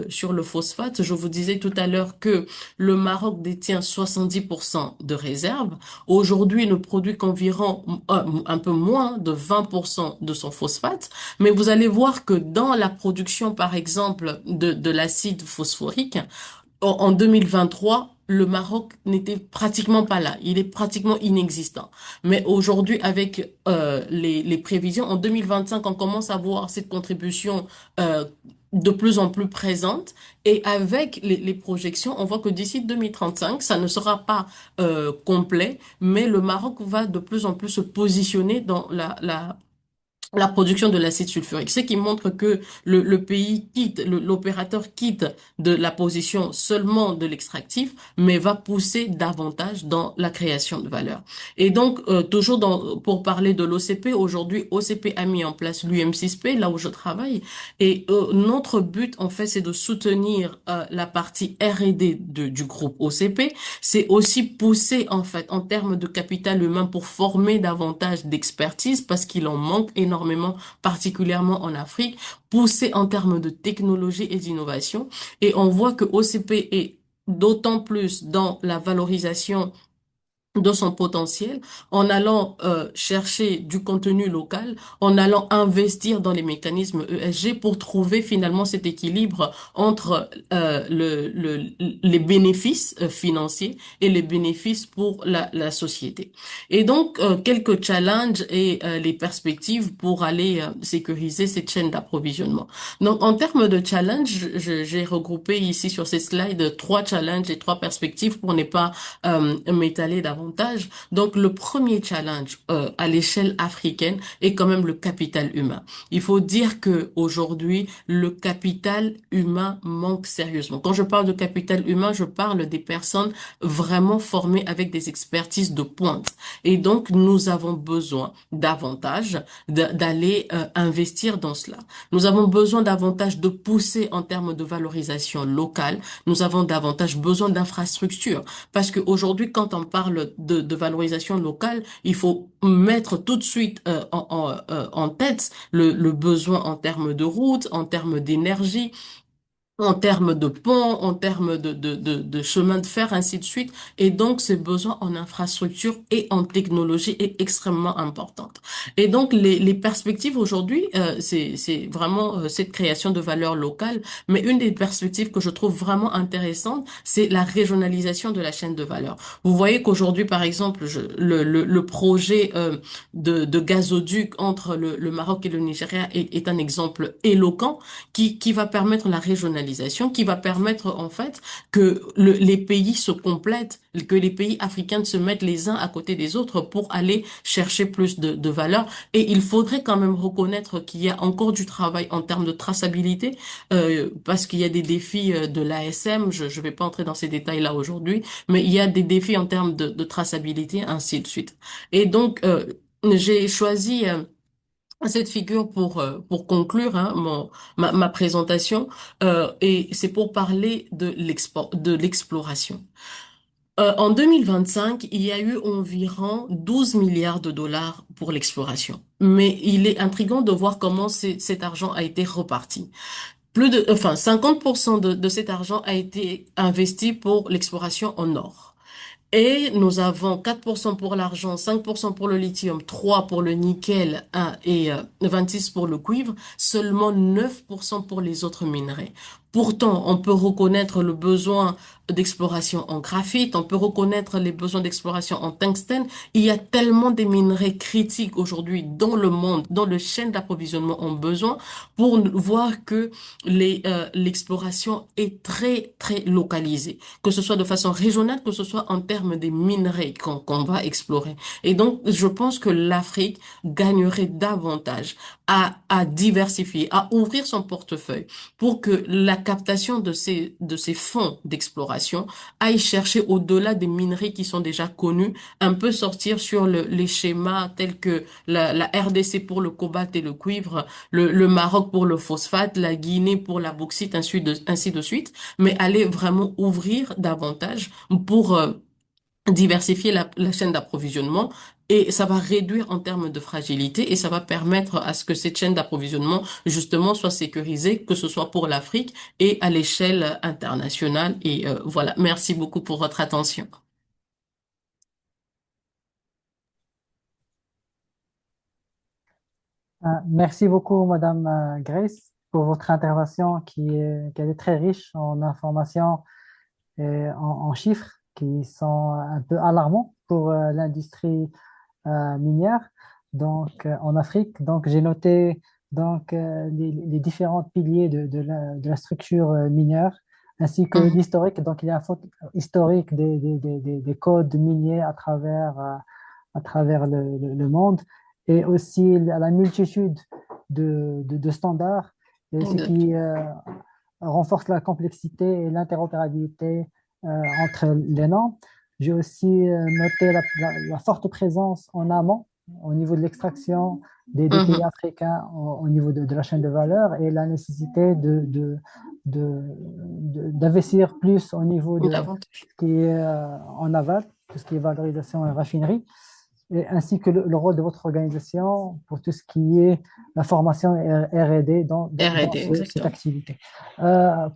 sur le phosphate, je vous disais tout à l'heure que le Maroc détient 70% de réserves. Aujourd'hui, ne produit qu'environ un peu moins de 20% de son phosphate. Mais vous allez voir que dans la production, par exemple, de l'acide phosphorique, en 2023, le Maroc n'était pratiquement pas là. Il est pratiquement inexistant. Mais aujourd'hui, avec les prévisions, en 2025, on commence à voir cette contribution de plus en plus présente. Et avec les projections, on voit que d'ici 2035, ça ne sera pas complet, mais le Maroc va de plus en plus se positionner dans la production de l'acide sulfurique, ce qui montre que le pays quitte, l'opérateur quitte de la position seulement de l'extractif, mais va pousser davantage dans la création de valeur. Et donc, toujours pour parler de l'OCP, aujourd'hui, OCP a mis en place l'UM6P, là où je travaille, et notre but, en fait, c'est de soutenir la partie R&D du groupe OCP. C'est aussi pousser, en fait, en termes de capital humain pour former davantage d'expertise, parce qu'il en manque énormément, particulièrement en Afrique, poussé en termes de technologie et d'innovation. Et on voit que OCP est d'autant plus dans la valorisation de son potentiel, en allant chercher du contenu local, en allant investir dans les mécanismes ESG pour trouver finalement cet équilibre entre les bénéfices financiers et les bénéfices pour la société. Et donc, quelques challenges et les perspectives pour aller sécuriser cette chaîne d'approvisionnement. Donc, en termes de challenge, j'ai regroupé ici sur ces slides trois challenges et trois perspectives pour ne pas m'étaler davantage. Donc, le premier challenge à l'échelle africaine est quand même le capital humain. Il faut dire que aujourd'hui, le capital humain manque sérieusement. Quand je parle de capital humain, je parle des personnes vraiment formées avec des expertises de pointe. Et donc, nous avons besoin davantage d'aller investir dans cela. Nous avons besoin davantage de pousser en termes de valorisation locale. Nous avons davantage besoin d'infrastructures. Parce qu'aujourd'hui, quand on parle de valorisation locale, il faut mettre tout de suite en tête le besoin en termes de routes, en termes d'énergie, en termes de ponts, en termes de chemin de fer, ainsi de suite. Et donc, ce besoin en infrastructure et en technologie est extrêmement importante. Et donc, les perspectives aujourd'hui, c'est vraiment cette création de valeur locale. Mais une des perspectives que je trouve vraiment intéressante, c'est la régionalisation de la chaîne de valeur. Vous voyez qu'aujourd'hui, par exemple, le projet de gazoduc entre le Maroc et le Nigeria est un exemple éloquent qui va permettre la régionalisation, qui va permettre en fait que les pays se complètent, que les pays africains se mettent les uns à côté des autres pour aller chercher plus de valeur. Et il faudrait quand même reconnaître qu'il y a encore du travail en termes de traçabilité, parce qu'il y a des défis de l'ASM, je ne vais pas entrer dans ces détails-là aujourd'hui, mais il y a des défis en termes de traçabilité, ainsi de suite. Et donc, j'ai choisi cette figure pour conclure hein, ma présentation et c'est pour parler de l'exploration. En 2025, il y a eu environ 12 milliards de dollars pour l'exploration. Mais il est intriguant de voir comment cet argent a été reparti. Enfin, 50% de cet argent a été investi pour l'exploration en or. Et nous avons 4% pour l'argent, 5% pour le lithium, 3 pour le nickel 1 et 26 pour le cuivre, seulement 9% pour les autres minerais. Pourtant, on peut reconnaître le besoin d'exploration en graphite, on peut reconnaître les besoins d'exploration en tungstène. Il y a tellement de minerais critiques aujourd'hui dans le monde, dans le chaîne d'approvisionnement ont besoin pour voir que l'exploration est très, très localisée, que ce soit de façon régionale, que ce soit en termes des minerais qu'on va explorer. Et donc, je pense que l'Afrique gagnerait davantage à diversifier, à ouvrir son portefeuille pour que la captation de ces fonds d'exploration aille chercher au-delà des minerais qui sont déjà connus, un peu sortir sur les schémas tels que la RDC pour le cobalt et le cuivre, le Maroc pour le phosphate, la Guinée pour la bauxite, ainsi de suite, mais aller vraiment ouvrir davantage pour diversifier la chaîne d'approvisionnement et ça va réduire en termes de fragilité et ça va permettre à ce que cette chaîne d'approvisionnement justement soit sécurisée, que ce soit pour l'Afrique et à l'échelle internationale. Et voilà, merci beaucoup pour votre attention. Merci beaucoup, Madame Grace, pour votre intervention qui est très riche en informations et en chiffres qui sont un peu alarmants pour l'industrie minière en Afrique. Donc, j'ai noté les différents piliers de la structure minière ainsi que Mhm. l'historique. Donc, il y a un fond historique des codes miniers à travers le monde. et aussi la multitude de standards, et ce Exact. qui renforce la complexité et l'interopérabilité entre les normes. J'ai aussi noté la forte présence en amont au niveau de l'extraction des pays Mhm. africains au niveau de la chaîne de valeur et la nécessité d'investir plus au niveau de Davantage. ce qui est en aval, tout ce qui est valorisation et raffinerie, et ainsi que le rôle de votre organisation pour tout ce qui est la formation et R&D dans R&D, cette exactement. activité.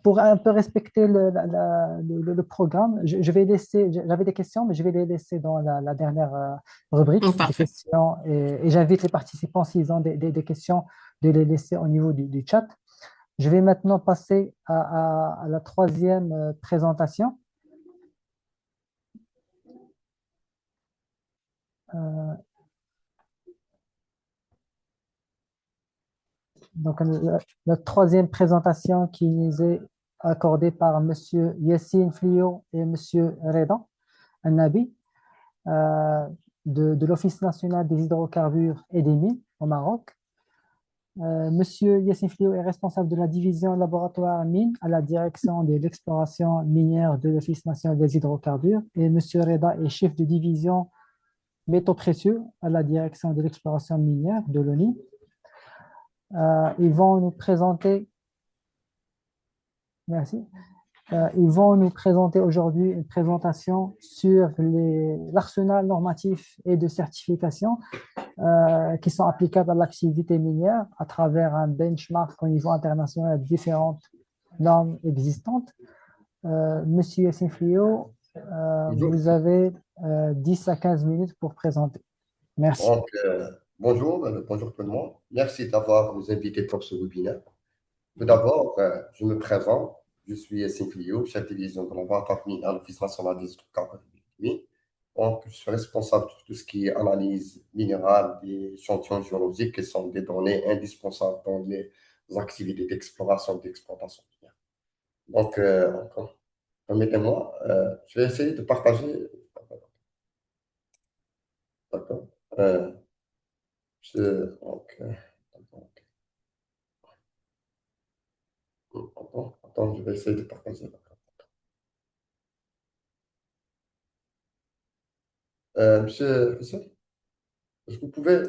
Pour un peu respecter le programme, je vais laisser, j'avais des questions, mais je vais les laisser dans la dernière rubrique des Parfait. questions et j'invite les participants, s'ils ont des questions, de les laisser au niveau du chat. Je vais maintenant passer à la troisième présentation. Euh, Donc, la troisième présentation qui nous est accordée par Monsieur Yassine Flio et Monsieur Reda Annabi euh, de l'Office national des hydrocarbures et des mines au Maroc. Monsieur Yassine Flio est responsable de la division laboratoire mines à la direction de l'exploration minière de l'Office national des hydrocarbures et Monsieur Reda est chef de division métaux précieux à la direction de l'exploration minière de l'ONI. Ils vont nous présenter, merci. Ils vont nous présenter aujourd'hui une présentation sur l'arsenal normatif et de certification qui sont applicables à l'activité minière à travers un benchmark au niveau international de différentes normes existantes. Monsieur Yassine Flio, Bonjour. vous avez 10 à 15 minutes pour présenter. Merci. Donc, bonjour tout le monde. Merci d'avoir nous invité pour ce webinaire. Tout d'abord, je me présente. Je suis Yassine Clio, chef de division de laboratoire mine à l'Office national des hydrocarbures. Donc, je suis responsable de tout ce qui est analyse minérale des échantillons géologiques qui sont des données indispensables dans les activités d'exploration et d'exploitation minière. Donc, permettez-moi, je vais essayer de partager. D'accord. Donc, d'accord. Attends, je vais essayer de partager. Monsieur, est-ce que vous pouvez.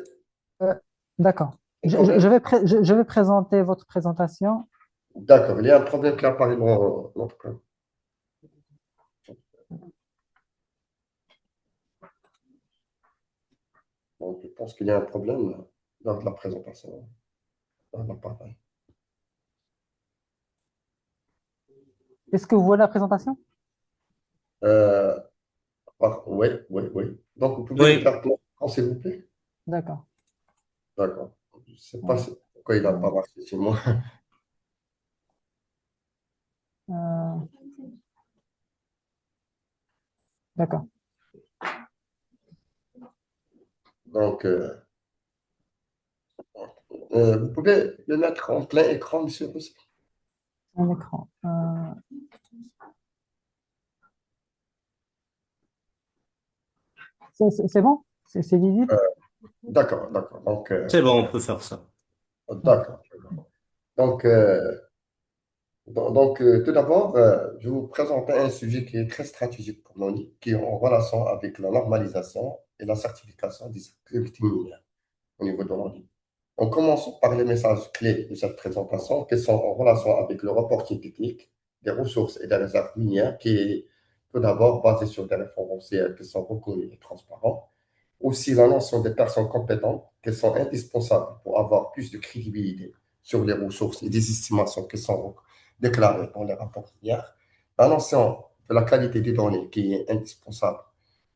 Euh, d'accord. Attendez. Je vais présenter votre présentation. D'accord, il y a un problème qui apparaît dans notre cas. Donc, je pense qu'il y a un problème dans la présentation, dans l'appareil. Est-ce que vous voyez la présentation? Euh, oui, oui, oui. Donc, vous pouvez le Oui, faire clairement, s'il vous plaît? D'accord. D'accord. Je ne sais pas Euh, pourquoi il n'a euh, pas marché chez moi. euh, d'accord. Donc, vous pouvez le mettre en plein écran, monsieur aussi. Un écran. C'est bon? C'est visible? Euh, d'accord, d'accord. Donc, c'est bon, on peut faire ça. Ok. d'accord. Donc, tout d'abord, je vais vous présenter un sujet qui est très stratégique pour nous, qui est en relation avec la normalisation et la certification des activités minières au niveau de l'ONU. En commençant par les messages clés de cette présentation, qui sont en relation avec le reporting technique des ressources et des réserves minières, qui est tout d'abord basé sur des référentiels qui sont reconnus et transparents. Aussi, la notion des personnes compétentes, qui sont indispensables pour avoir plus de crédibilité sur les ressources et des estimations qui sont déclarées dans les rapports minières. La notion de la qualité des données, qui est indispensable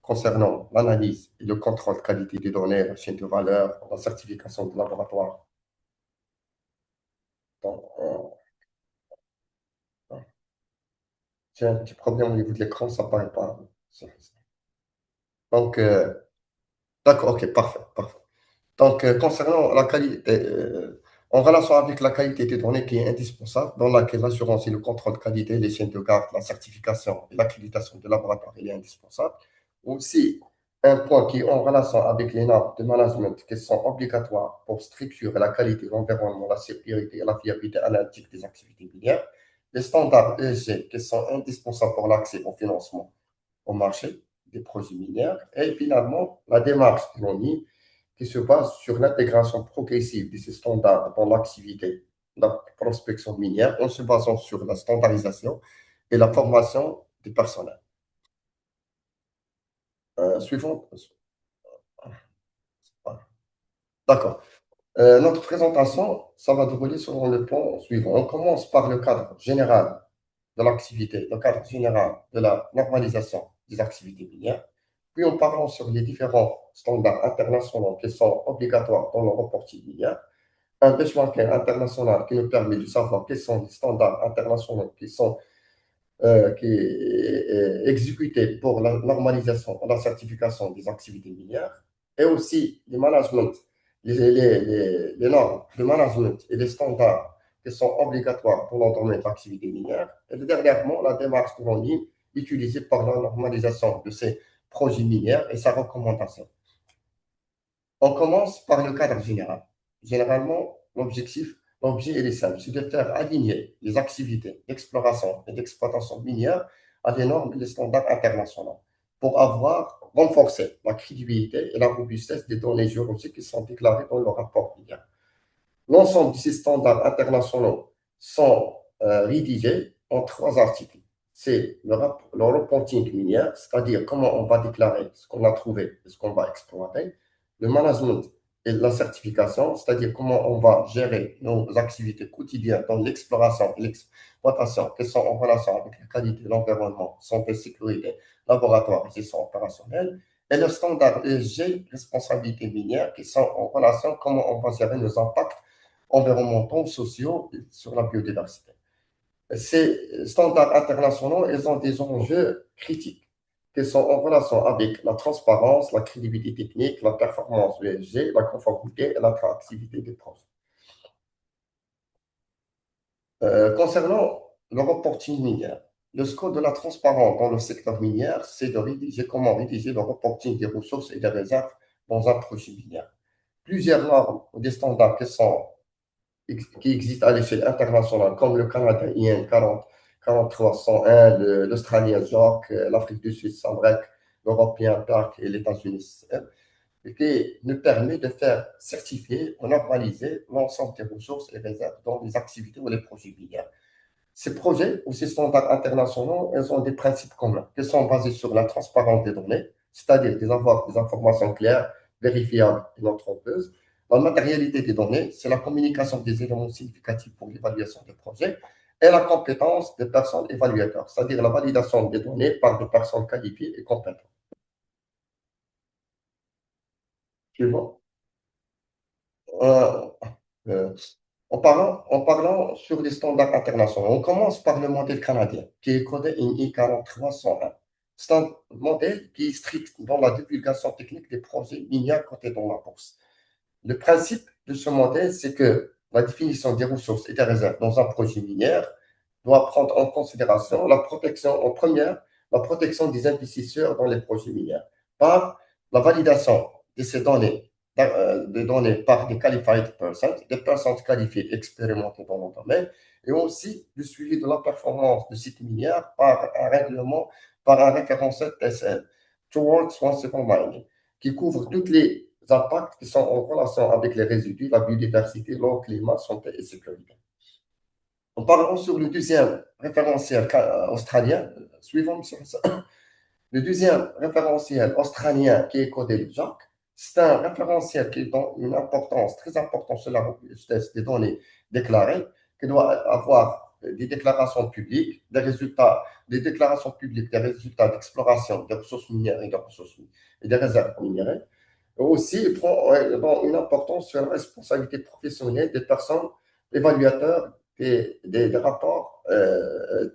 concernant l'analyse et le contrôle de qualité des données, la chaîne de valeur, la certification de laboratoire. Donc, j'ai un petit problème au niveau de l'écran, ça ne paraît pas. Donc, d'accord, ok, parfait, parfait. Donc, concernant la qualité, en relation avec la qualité des données qui est indispensable, dans laquelle l'assurance et le contrôle de qualité, les chaînes de garde, la certification et l'accréditation de laboratoire, il est indispensable. Aussi, un point qui est en relation avec les normes de management qui sont obligatoires pour structurer la qualité, l'environnement, la sécurité et la fiabilité analytique des activités minières, les standards ESG qui sont indispensables pour l'accès au financement au marché des projets miniers, et finalement la démarche de l'ONU qui se base sur l'intégration progressive de ces standards dans l'activité de la prospection minière en se basant sur la standardisation et la formation du personnel. Suivant. D'accord. Notre présentation, ça va dérouler selon le plan suivant. On commence par le cadre général de l'activité, le cadre général de la normalisation des activités minières, puis en parlant sur les différents standards internationaux qui sont obligatoires dans le reporting minier, un benchmarking international qui nous permet de savoir quels sont les standards internationaux qui est exécuté pour la normalisation et la certification des activités minières, et aussi les normes de management et les standards qui sont obligatoires pour le domaine de l'activité minière, et dernièrement, la démarche de l'ONU utilisée par la normalisation de ces projets miniers et sa recommandation. On commence par le cadre général. Généralement, l'objet est simple, c'est de faire aligner les activités d'exploration et d'exploitation minière à des normes et des standards internationaux pour avoir renforcé la crédibilité et la robustesse des données géologiques qui sont déclarées dans le rapport minier. L'ensemble de ces standards internationaux sont rédigés en 3 articles. C'est le reporting minier, c'est-à-dire comment on va déclarer ce qu'on a trouvé et ce qu'on va exploiter. Le management et la certification, c'est-à-dire comment on va gérer nos activités quotidiennes dans l'exploration et l'exploitation qui sont en relation avec la qualité de l'environnement, santé, sécurité, laboratoire et gestion opérationnelle. Et le standard ESG, responsabilité minière, qui sont en relation comment on va gérer nos impacts environnementaux, sociaux et sur la biodiversité. Ces standards internationaux, ils ont des enjeux critiques qui sont en relation avec la transparence, la crédibilité technique, la performance ESG, la conformité et l'attractivité des projets. Concernant le reporting minier, le scope de la transparence dans le secteur minier, c'est de rédiger comment rédiger le reporting des ressources et des réserves dans un projet minier. Plusieurs normes ou des standards qui existent à l'échelle internationale, comme le Canadien IN 4301, l'Australien JORC, l'Afrique du Sud SAMREC, l'Européen PAC et les États-Unis, qui nous permet de faire certifier ou normaliser l'ensemble des ressources et réserves dans les activités ou les projets miniers. Ces projets ou ces standards internationaux, ils ont des principes communs qui sont basés sur la transparence des données, c'est-à-dire d'avoir des informations claires, vérifiables et non trompeuses. La matérialité des données, c'est la communication des éléments significatifs pour l'évaluation des projets et la compétence des personnes évaluateurs, c'est-à-dire la validation des données par des personnes qualifiées et compétentes. Suivant. Euh, euh, en parlant sur les standards internationaux, on commence par le modèle canadien, qui est codé INI 4301. C'est un modèle qui est strict dans la divulgation technique des projets miniers cotés dans la bourse. Le principe de ce modèle, c'est que la définition des ressources et des réserves dans un projet minier doit prendre en considération la protection, en première, la protection des investisseurs dans les projets miniers par la validation de ces données, des données par des qualified persons, des personnes qualifiées expérimentées dans le domaine, et aussi le suivi de la performance de sites miniers par un règlement, par un référentiel TSL, Towards Responsible Mining, qui couvre tous les impacts qui sont en relation avec les résidus, la biodiversité, l'eau, climat, santé et sécurité. En parlant sur le deuxième référentiel australien, suivant le deuxième référentiel australien qui est codé le JAC, c'est un référentiel qui donne une importance très importante sur la robustesse des données déclarées, qui doit avoir des déclarations publiques, des déclarations publiques des résultats d'exploration des ressources minières et des réserves minières. Aussi, il prend une importance sur la responsabilité professionnelle des personnes évaluateurs des rapports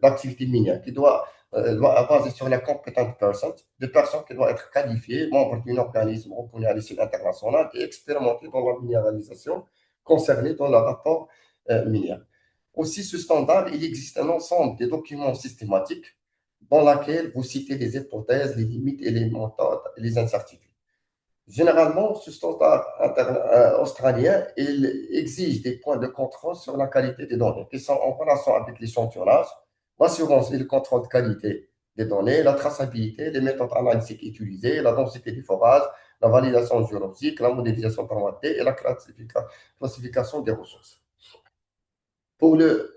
d'activité minière qui doit baser sur la compétente personne, des personnes qui doivent être qualifiées, membres d'un organisme reconnu à l'échelle internationale et expérimentés dans la minéralisation concernée dans le rapport minier. Aussi, ce standard, il existe un ensemble de documents systématiques dans laquelle vous citez les hypothèses, les limites et les méthodes et les incertitudes. Généralement, ce standard australien, il exige des points de contrôle sur la qualité des données qui sont en relation avec l'échantillonnage, l'assurance et le contrôle de qualité des données, la traçabilité, les méthodes analytiques utilisées, la densité du forage, la validation géologique, la modélisation par et la classification des ressources. Pour le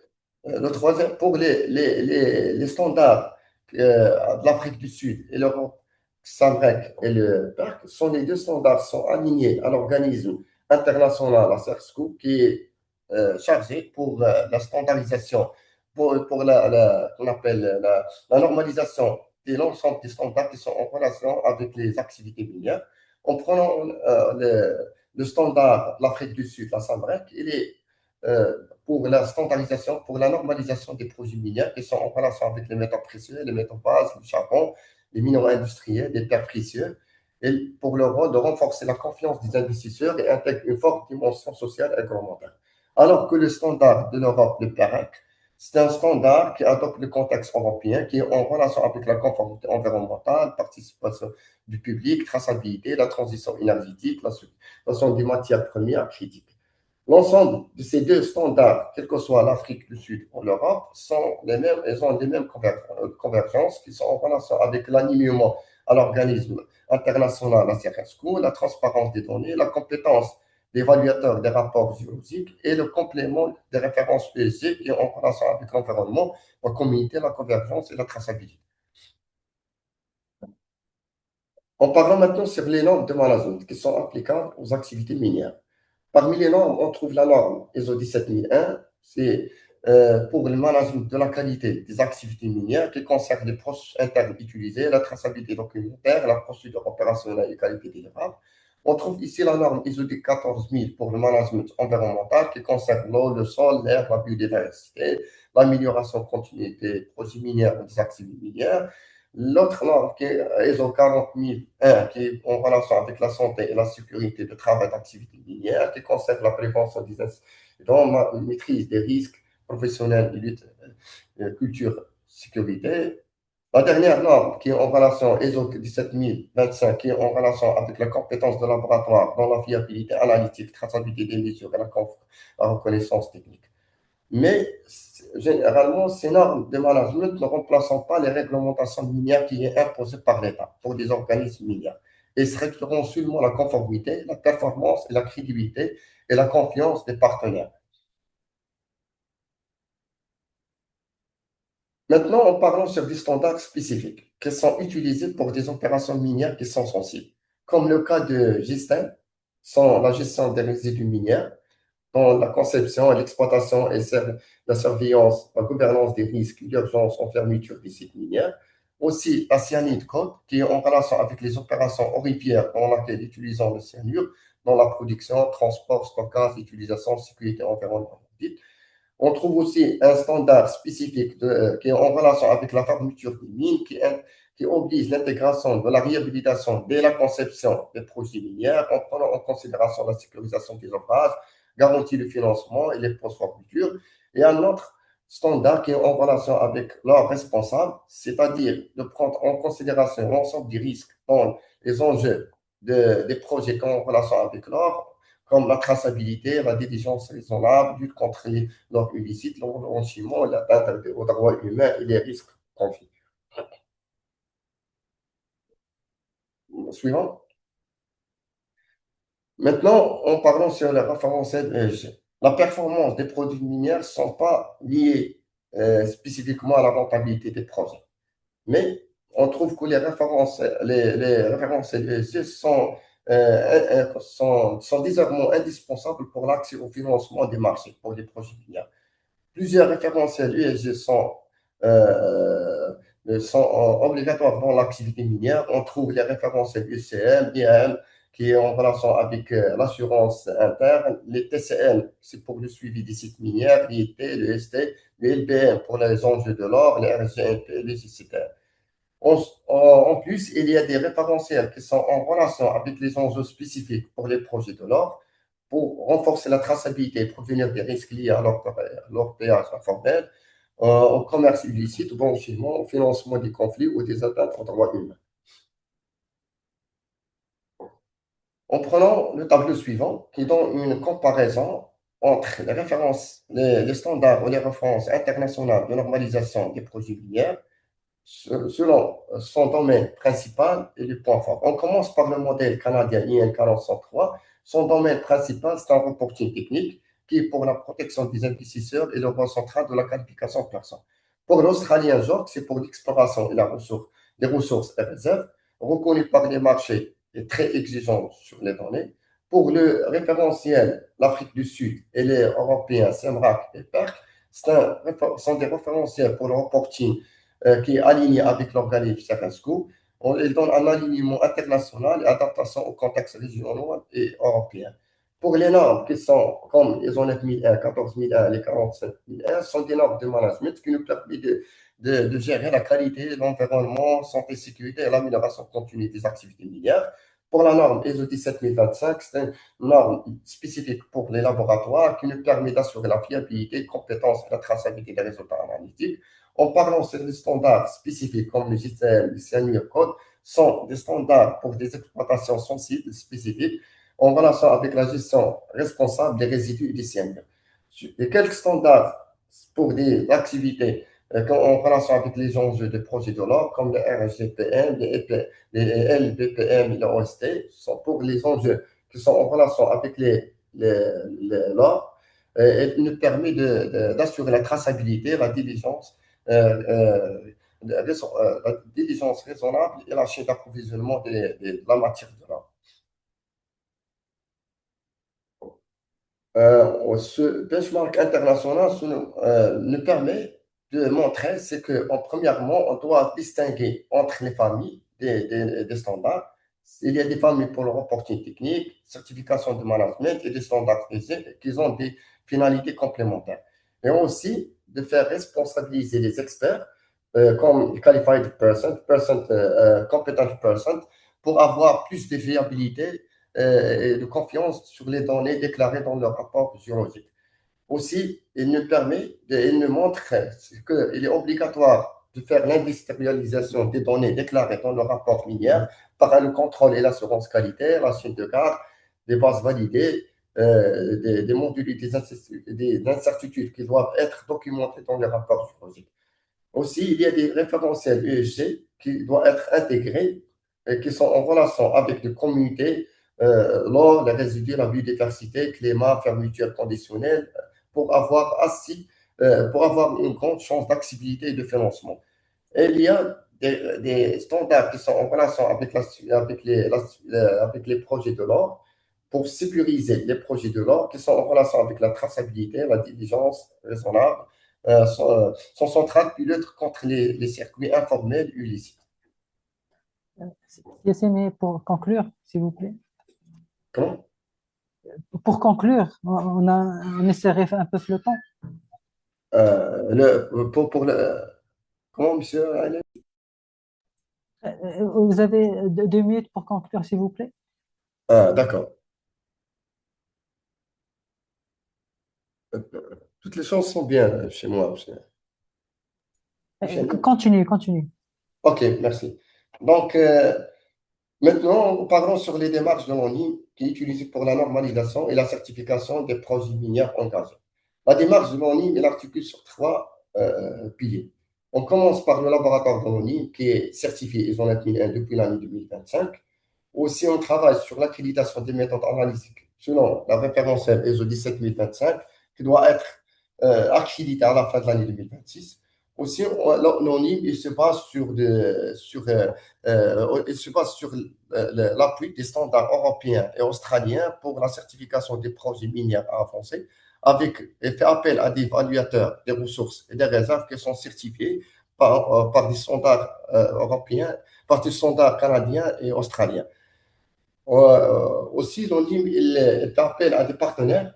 troisième, pour les standards de l'Afrique du Sud et l'Europe, SAMREC et le PERC, sont les deux standards sont alignés à l'organisme international, la CERSCO, qui est chargé pour la standardisation, pour qu'on appelle la normalisation de l'ensemble des standards qui sont en relation avec les activités minières. En prenant le standard de l'Afrique du Sud, la SAMREC, il est pour la standardisation, pour la normalisation des projets miniers qui sont en relation avec les métaux précieux, les métaux bases, le charbon, les minerais industriels, les terres précieuses, et pour le rôle de renforcer la confiance des investisseurs et intègre une forte dimension sociale et environnementale. Alors que le standard de l'Europe, le PEREC, c'est un standard qui adopte le contexte européen, qui est en relation avec la conformité environnementale, participation du public, traçabilité, la transition énergétique, la situation des matières premières critiques. L'ensemble de ces deux standards, quelle que soit l'Afrique du Sud ou l'Europe, sont les mêmes, elles ont les mêmes convergences qui sont en relation avec l'alignement à l'organisme international, la CRSCO, la transparence des données, la compétence d'évaluateurs des rapports géologiques et le complément des références PSG qui ont en relation avec l'environnement, la communauté, la convergence et la traçabilité. En parlant maintenant sur les normes de management qui sont applicables aux activités minières. Parmi les normes, on trouve la norme ISO 17001, c'est pour le management de la qualité des activités minières qui concerne les processus internes utilisés, la traçabilité documentaire, la procédure opérationnelle et qualité délivrable. On trouve ici la norme ISO 14000 pour le management environnemental qui concerne l'eau, le sol, l'air, la biodiversité, l'amélioration continue des projets miniers et des activités minières. L'autre norme qui est ISO 40001, qui est en relation avec la santé et la sécurité de travail d'activité minière, qui concerne la prévention des incidents, la maîtrise des risques professionnels et lutte culture sécurité. La dernière norme qui est en relation ISO 17025, qui est en relation avec la compétence de laboratoire dans la fiabilité analytique, traçabilité des mesures et la reconnaissance technique. Mais généralement, ces normes de management ne remplacent pas les réglementations minières qui sont imposées par l'État pour des organismes miniers. Elles régleront seulement la conformité, la performance et la crédibilité et la confiance des partenaires. Maintenant, en parlant sur des standards spécifiques qui sont utilisés pour des opérations minières qui sont sensibles, comme le cas de GISTEM, sans la gestion des résidus miniers, dans la conception, l'exploitation et la surveillance, la gouvernance des risques d'urgence en fermeture des sites miniers. Aussi, la cyanide code, qui est en relation avec les opérations aurifères dans lesquelles utilisons le cyanure dans la production, transport, stockage, utilisation, sécurité environnementale. On trouve aussi un standard spécifique qui est en relation avec la fermeture des mines, qui oblige l'intégration de la réhabilitation dès la conception des projets miniers, en prenant en considération la sécurisation des ouvrages, garantit le financement et les post-forfeitures. Et un autre standard qui est en relation avec leur responsable, c'est-à-dire de prendre en considération l'ensemble des risques dans les enjeux des projets qui ont en relation avec l'or, comme la traçabilité, la diligence raisonnable, lutte contre l'or illicite, l'enrichissement, l'atteinte aux droits humains et les risques conflits. Suivant. Maintenant, en parlant sur les référentiels ESG. La performance des produits miniers ne sont pas liées spécifiquement à la rentabilité des projets. Mais on trouve que les références ESG sont désormais indispensables pour l'accès au financement des marchés pour les projets miniers. Plusieurs référentiels ESG euh, sont obligatoires dans l'activité minière. On trouve les référentiels UCM, IAM, qui est en relation avec l'assurance interne, les TCN, c'est pour le suivi des sites miniers, l'IT, le ST, les LBM pour les enjeux de l'or, les RGNP, les ICT. En plus, il y a des référentiels qui sont en relation avec les enjeux spécifiques pour les projets de l'or, pour renforcer la traçabilité et prévenir des risques liés à leur pH informel, au commerce illicite, au blanchiment, au financement des conflits ou des atteintes aux droits humains. En prenant le tableau suivant, qui donne une comparaison entre les références, les standards ou les références internationales de normalisation des produits miniers selon son domaine principal et les points forts. On commence par le modèle canadien IN 4003. Son domaine principal, c'est un reporting technique qui est pour la protection des investisseurs et le rôle central de la qualification de personnes. Pour l'Australien JORC, c'est pour l'exploration et la ressource, les ressources et réserves, reconnu par les marchés et très exigeant sur les données. Pour le référentiel, l'Afrique du Sud et les Européens, SEMRAC et PERC, sont des référentiels pour le reporting qui est aligné avec l'organisme CERESCO. Il donne un alignement international et adaptation aux contextes régionaux et européens. Pour les normes qui sont comme les 9001, 14001, les 45001, sont des normes de management qui nous permettent de gérer la qualité, l'environnement, santé, sécurité et l'amélioration continue des activités minières. Pour la norme ISO 17025, c'est une norme spécifique pour les laboratoires qui nous permet d'assurer la fiabilité, compétence et la traçabilité des résultats analytiques. En parlant sur des standards spécifiques comme le JCL, le CNU Code, sont des standards pour des exploitations sensibles spécifiques en relation avec la gestion responsable des résidus et des CNU. Et quelques standards pour des activités en relation avec les enjeux des projets de l'or, comme le RGPM, les LBPM et le OST, sont pour les enjeux qui sont en relation avec l'or. Elle nous permet d'assurer la traçabilité, la diligence raisonnable et la chaîne d'approvisionnement de la matière de l'or. Ce benchmark international nous permet de montrer c'est que, premièrement, on doit distinguer entre les familles des standards. Il y a des familles pour le reporting technique, certification de management et des standards qui ont des finalités complémentaires. Et aussi de faire responsabiliser les experts comme qualified competent person, pour avoir plus de fiabilité et de confiance sur les données déclarées dans le rapport géologique. Aussi, il nous montre qu'il est obligatoire de faire l'industrialisation des données déclarées dans le rapport minier par le contrôle et l'assurance qualité, la chaîne de garde, des bases validées, des modules et des incertitudes qui doivent être documentées dans le rapport géologique. Aussi, il y a des référentiels ESG qui doivent être intégrés et qui sont en relation avec des communautés, l'eau, les résidus, la biodiversité, climat, fermeture conditionnelle, pour avoir pour avoir une grande chance d'accessibilité et de financement. Et il y a des standards qui sont en relation avec les projets de l'or pour sécuriser les projets de l'or qui sont en relation avec la traçabilité, la diligence raisonnable, sont centrales puis lutte contre les circuits informels et illicites. Yassine, pour conclure, s'il vous plaît. Comment? Pour conclure, on essaierait un peu flottant. Pour le, comment, monsieur Alain? Vous avez 2 minutes pour conclure, s'il vous plaît. D'accord. Toutes les choses sont bien chez moi. Continue, continue. OK, merci. Donc, maintenant, parlons sur les démarches de l'ONU qui est utilisée pour la normalisation et la certification des projets miniers engagés. La démarche de l'ONU est articulée sur 3 piliers. On commence par le laboratoire de l'ONU qui est certifié ISO 9001 depuis l'année 2025. Aussi, on travaille sur l'accréditation des méthodes analytiques selon la référentielle ISO 17025 qui doit être accréditée à la fin de l'année 2026. Aussi, l'ONU il se base sur l'appui des standards européens et australiens pour la certification des projets miniers avancés, et fait appel à des évaluateurs des ressources et des réserves qui sont certifiés par des standards européens, par des standards canadiens et australiens. Aussi, l'ONU il fait appel à des partenaires.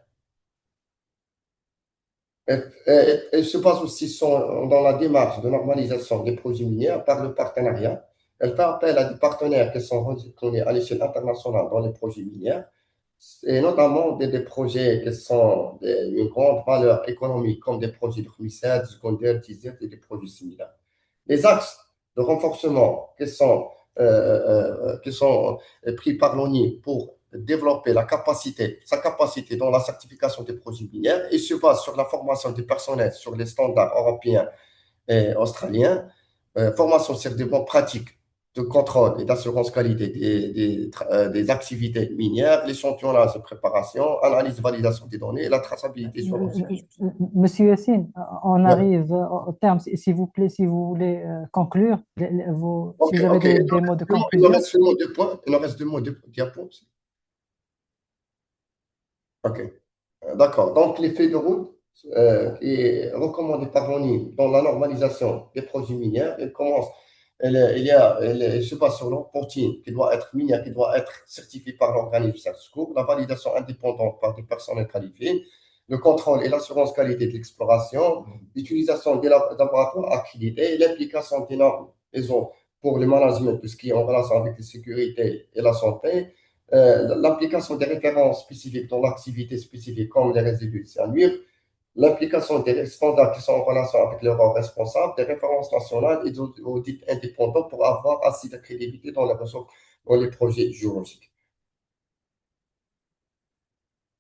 Elle se base aussi dans la démarche de normalisation des projets miniers par le partenariat. Elle fait appel à des partenaires qui sont reconnus à l'échelle internationale dans les projets miniers. et notamment des projets qui sont d'une grande valeur économique, comme des projets de remissade, secondaire, disette et des projets similaires. Les axes de renforcement qui sont pris par l'ONU pour développer sa capacité dans la certification des projets miniers et se base sur la formation des personnels sur les standards européens et australiens, formation sur des bonnes pratiques de contrôle et d'assurance qualité des activités minières, l'échantillonnage de préparation, analyse et validation des données et la traçabilité géologique. Monsieur Yassine, on Ouais. arrive au terme. S'il vous plaît, si vous voulez conclure, si Ok, vous avez ok. des mots de Il nous conclusion. reste seulement deux points. Il nous reste deux mots de diapos. Ok. D'accord. Donc, les feuilles de route qui est recommandée par l'ONU dans la normalisation des produits miniers, elle se base sur le reporting qui doit être minier, qui doit être certifié par l'organisme CERSCO, la validation indépendante par des personnels qualifiés, le contrôle et l'assurance qualité de l'exploration, l'utilisation des laboratoires accrédités et l'implication des normes ISO pour le management de ce qui est en relation avec la sécurité et la santé, l'application des références spécifiques dans l'activité spécifique comme les résidus de cyanure, l'application des standards qui sont en relation avec leurs responsables, des références nationales et d'audits indépendants pour avoir assez de crédibilité dans dans les projets géologiques.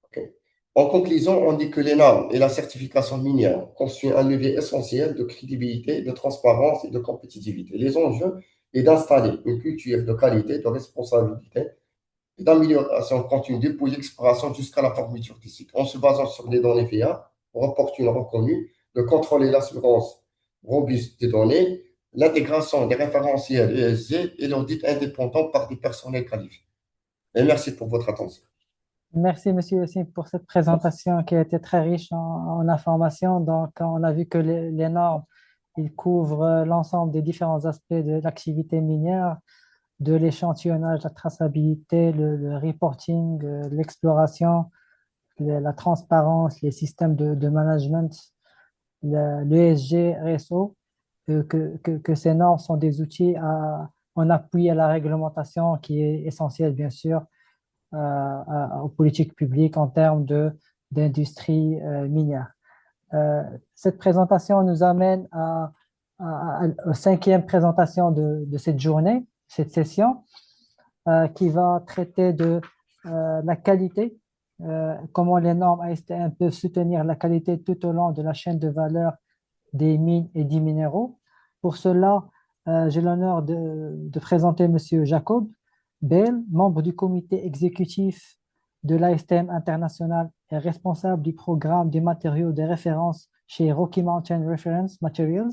Okay. En conclusion, on dit que les normes et la certification minière constituent un levier essentiel de crédibilité, de transparence et de compétitivité. Les enjeux est d'installer une culture de qualité, de responsabilité et d'amélioration continue depuis l'exploration jusqu'à la fermeture du site, en se basant sur des données fiables, opportunes reconnues, de contrôler l'assurance robuste des données, l'intégration des référentiels ESG et l'audit indépendant par des personnels qualifiés. Et merci pour votre attention. Merci, Monsieur Yassine, pour cette présentation qui a été très riche en informations. Donc, on a vu que les normes, ils couvrent l'ensemble des différents aspects de l'activité minière, de l'échantillonnage, la traçabilité, le reporting, l'exploration, la transparence, les systèmes de management, l'ESG, RSO, que ces normes sont des outils en appui à la réglementation qui est essentielle, bien sûr, aux politiques publiques en termes d'industrie minière. Cette présentation nous amène à cinquième présentation de cette journée, cette session, qui va traiter de la qualité, comment les normes ASTM peuvent soutenir la qualité tout au long de la chaîne de valeur des mines et des minéraux. Pour cela, j'ai l'honneur de présenter M. Jacob Bell, membre du comité exécutif de l'ASTM International et responsable du programme des matériaux de référence chez Rocky Mountain Reference Materials,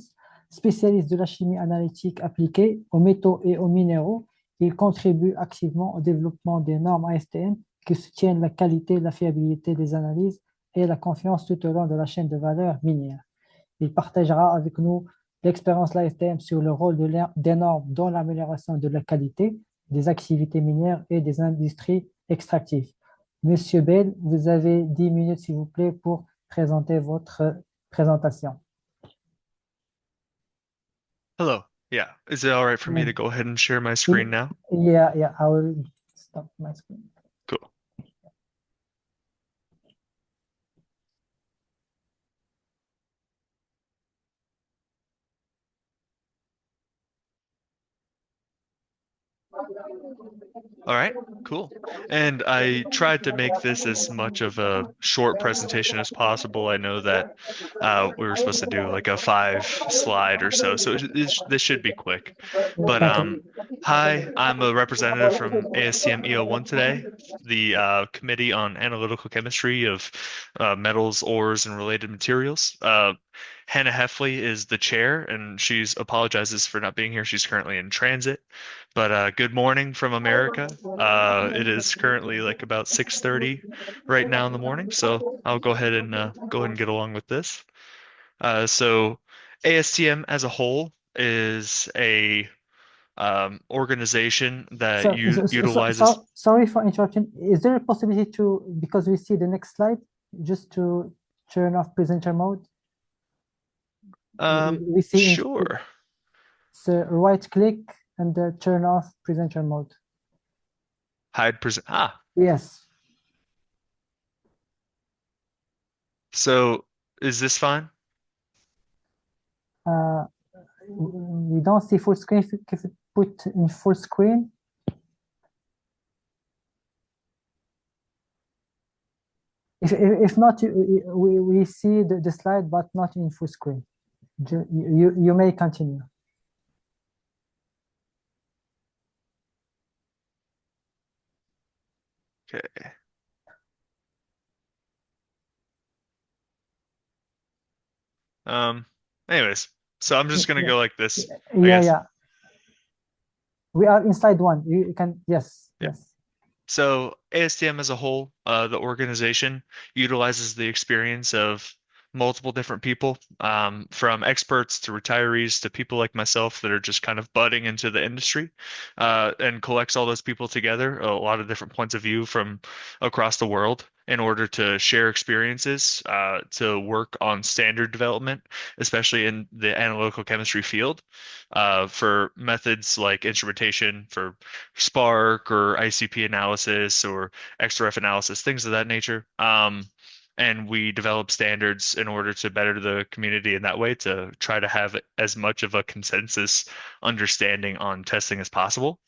spécialiste de la chimie analytique appliquée aux métaux et aux minéraux. Il contribue activement au développement des normes ASTM qui soutiennent la qualité, la fiabilité des analyses et la confiance tout au long de la chaîne de valeur minière. Il partagera avec nous l'expérience de l'ASTM sur le rôle des normes dans l'amélioration de la qualité des activités minières et des industries extractives. Monsieur Bell, vous avez 10 minutes, s'il vous plaît, pour présenter votre présentation. Hello. Yeah. Is it all right for me to go ahead and share my screen now? Yeah, I will stop my screen. Cool. All right, cool. And I tried to make this as much of a short presentation as possible. I know that we were supposed to do like a 5 slide or so, so this should be quick. But Thank you. hi, I'm a representative from ASTM EO1 today, the Committee on Analytical Chemistry of Metals, Ores, and Related Materials. Hannah Heffley is the chair, and she's apologizes for not being here. She's currently in transit. But good morning from America. It is currently like about 6:30 right now in the morning, so I'll go ahead and get along with this. So ASTM as a whole is a organization that utilizes. Sorry for interrupting. Is there a possibility to, because we see the next slide, just to turn off presenter mode? We see Sure. So right click and turn off presenter mode. Hide present. Yes. So is this fine? We don't see full screen. If you put in full screen, if not, we see the slide, but not in full screen. You may continue. Okay. Um, anyways, so I'm just gonna Yeah, go like this, I yeah, guess. yeah. We are in slide one. You can, yes, Yeah. yes. So ASTM as a whole, the organization utilizes the experience of multiple different people, from experts to retirees to people like myself that are just kind of budding into the industry, and collects all those people together, a lot of different points of view from across the world in order to share experiences, to work on standard development, especially in the analytical chemistry field, for methods like instrumentation for Spark or ICP analysis or XRF analysis, things of that nature. And we develop standards in order to better the community in that way to try to have as much of a consensus understanding on testing as possible.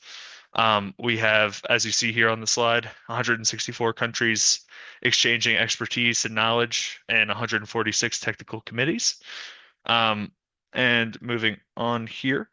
We have, as you see here on the slide, 164 countries exchanging expertise and knowledge and 146 technical committees. Um, and moving on here,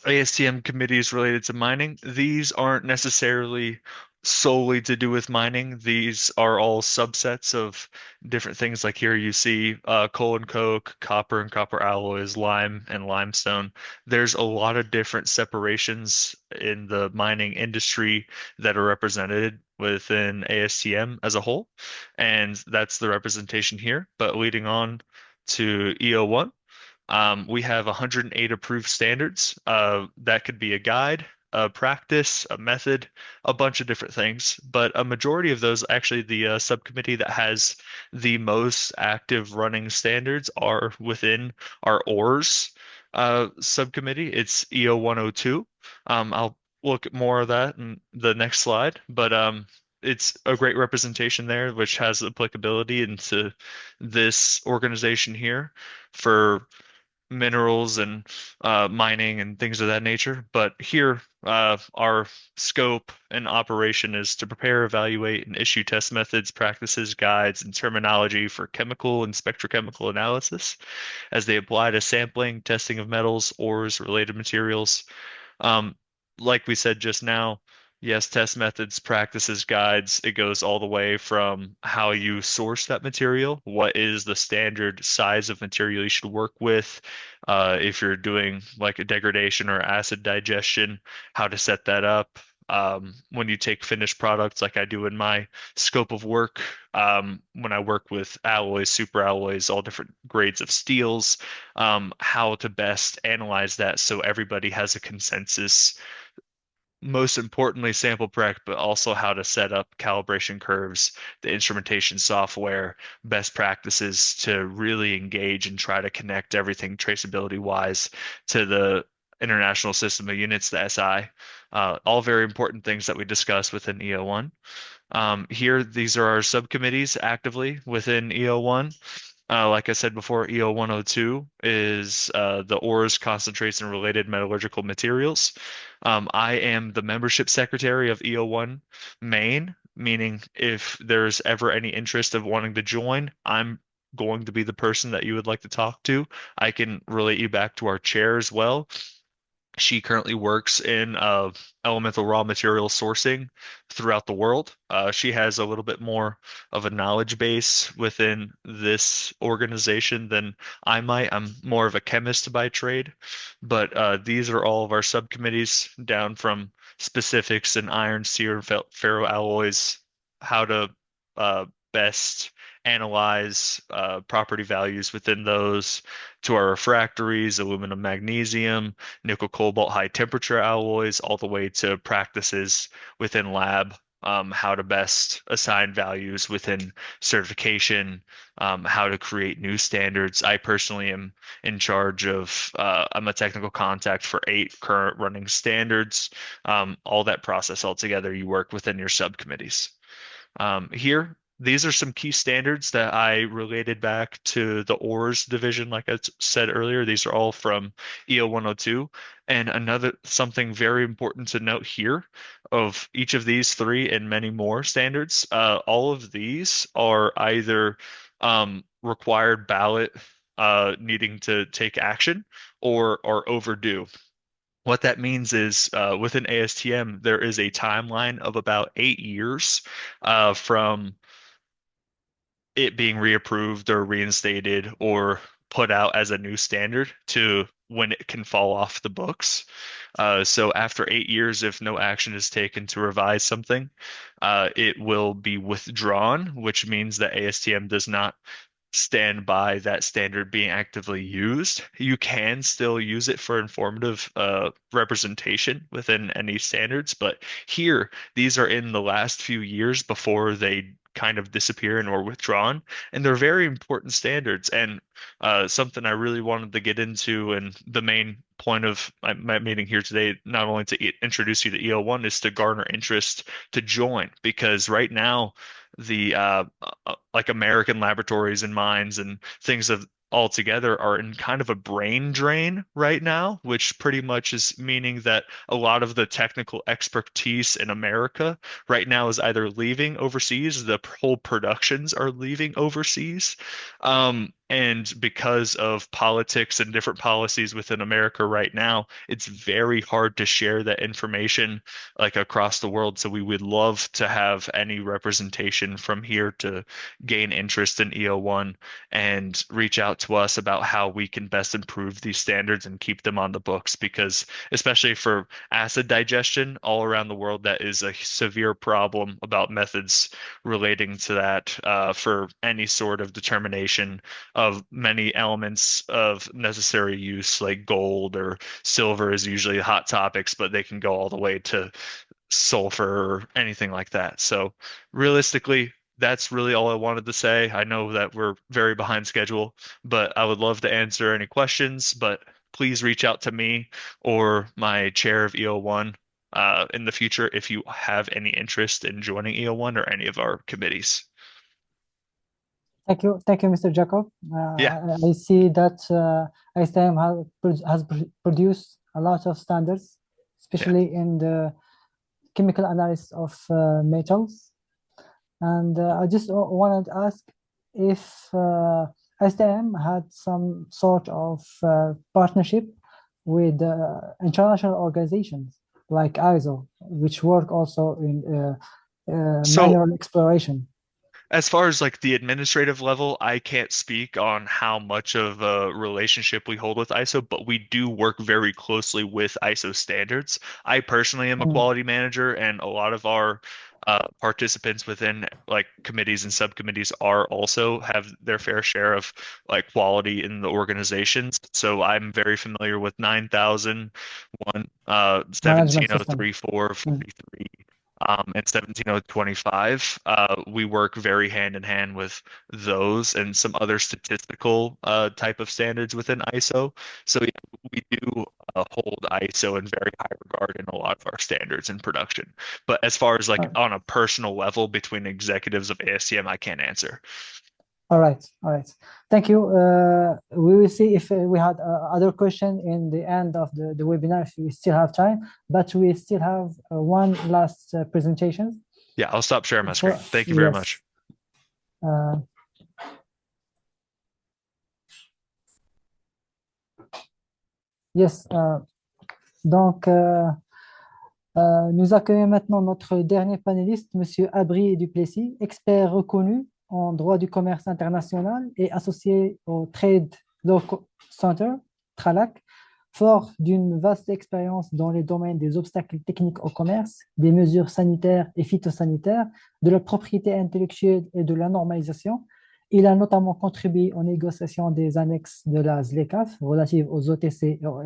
ASTM committees related to mining. These aren't necessarily solely to do with mining. These are all subsets of different things. Like here you see coal and coke, copper and copper alloys, lime and limestone. There's a lot of different separations in the mining industry that are represented within ASTM as a whole, and that's the representation here. But leading on to EO1. We have 108 approved standards. That could be a guide, a practice, a method, a bunch of different things. But a majority of those, actually, the subcommittee that has the most active running standards are within our ORS subcommittee. It's EO 102. I'll look at more of that in the next slide, but it's a great representation there, which has applicability into this organization here for minerals and mining and things of that nature. But here, our scope and operation is to prepare, evaluate, and issue test methods, practices, guides, and terminology for chemical and spectrochemical analysis as they apply to sampling, testing of metals, ores, related materials. Um, like we said just now, yes, test methods, practices, guides, it goes all the way from how you source that material, what is the standard size of material you should work with, if you're doing like a degradation or acid digestion, how to set that up. When you take finished products, like I do in my scope of work, when I work with alloys, super alloys, all different grades of steels, how to best analyze that so everybody has a consensus. Most importantly, sample prep, but also how to set up calibration curves, the instrumentation software, best practices to really engage and try to connect everything traceability wise to the International System of Units, the SI. All very important things that we discuss within EO1. Here, these are our subcommittees actively within EO1. Like I said before, EO 102 is the ores, concentrates, and related metallurgical materials. I am the membership secretary of EO1 Maine, meaning if there's ever any interest of wanting to join, I'm going to be the person that you would like to talk to. I can relate you back to our chair as well. She currently works in elemental raw material sourcing throughout the world. She has a little bit more of a knowledge base within this organization than I might. I'm more of a chemist by trade, but these are all of our subcommittees down from specifics in iron, sear, and ferroalloys, how to best analyze property values within those, to our refractories, aluminum, magnesium, nickel, cobalt, high temperature alloys, all the way to practices within lab, how to best assign values within certification, how to create new standards. I personally am in charge of, I'm a technical contact for 8 current running standards. All that process altogether, you work within your subcommittees. Here, these are some key standards that I related back to the ores division, like I said earlier. These are all from EO 102. And another something very important to note here of each of these three and many more standards, all of these are either required ballot needing to take action or are overdue. What that means is within ASTM, there is a timeline of about 8 years from it being reapproved or reinstated or put out as a new standard to when it can fall off the books. So after 8 years, if no action is taken to revise something, it will be withdrawn, which means that ASTM does not stand by that standard being actively used. You can still use it for informative representation within any standards, but here, these are in the last few years before they kind of disappear and or withdrawn, and they're very important standards. And something I really wanted to get into, and the main point of my meeting here today, not only to introduce you to EO1, is to garner interest to join, because right now the like American laboratories and mines and things of altogether are in kind of a brain drain right now, which pretty much is meaning that a lot of the technical expertise in America right now is either leaving overseas, the whole productions are leaving overseas. And because of politics and different policies within America right now, it's very hard to share that information like across the world. So we would love to have any representation from here to gain interest in EO1 and reach out to us about how we can best improve these standards and keep them on the books, because especially for acid digestion all around the world, that is a severe problem about methods relating to that for any sort of determination of many elements of necessary use, like gold or silver is usually hot topics, but they can go all the way to sulfur or anything like that. So realistically, that's really all I wanted to say. I know that we're very behind schedule, but I would love to answer any questions, but please reach out to me or my chair of EO1 in the future if you have any interest in joining EO1 or any of our committees. Thank you, Mr. Jacob. Yeah, I see that ISTM has produced a lot of standards, especially in the chemical analysis of metals. And I just wanted to ask if ISTM had some sort of partnership with international organizations like ISO, which work also in so mineral exploration. as far as like the administrative level, I can't speak on how much of a relationship we hold with ISO, but we do work very closely with ISO standards. I personally am a Mm. quality manager, and a lot of our participants within like committees and subcommittees are also have their fair share of like quality in the organizations. So I'm very familiar with 9001, Management system. 17034, 43, and 17025. We work very hand in hand with those and some other statistical type of standards within ISO. So yeah, we do hold ISO in very high regard in a lot of our standards in production. But as far as like Uh, on a personal level between executives of ASTM, I can't answer. all right. Thank you. We will see if we had other question in the end of the webinar, if we still have time, but we still have one last presentation. Yeah, I'll stop sharing my screen. For, Thank you very yes. much. Yes. Donc, nous accueillons maintenant notre dernier panéliste, Monsieur Abri Duplessis, expert reconnu en droit du commerce international et associé au Trade Law Center, TRALAC, fort d'une vaste expérience dans les domaines des obstacles techniques au commerce, des mesures sanitaires et phytosanitaires, de la propriété intellectuelle et de la normalisation. Il a notamment contribué aux négociations des annexes de la ZLECAf relatives aux OTC et aux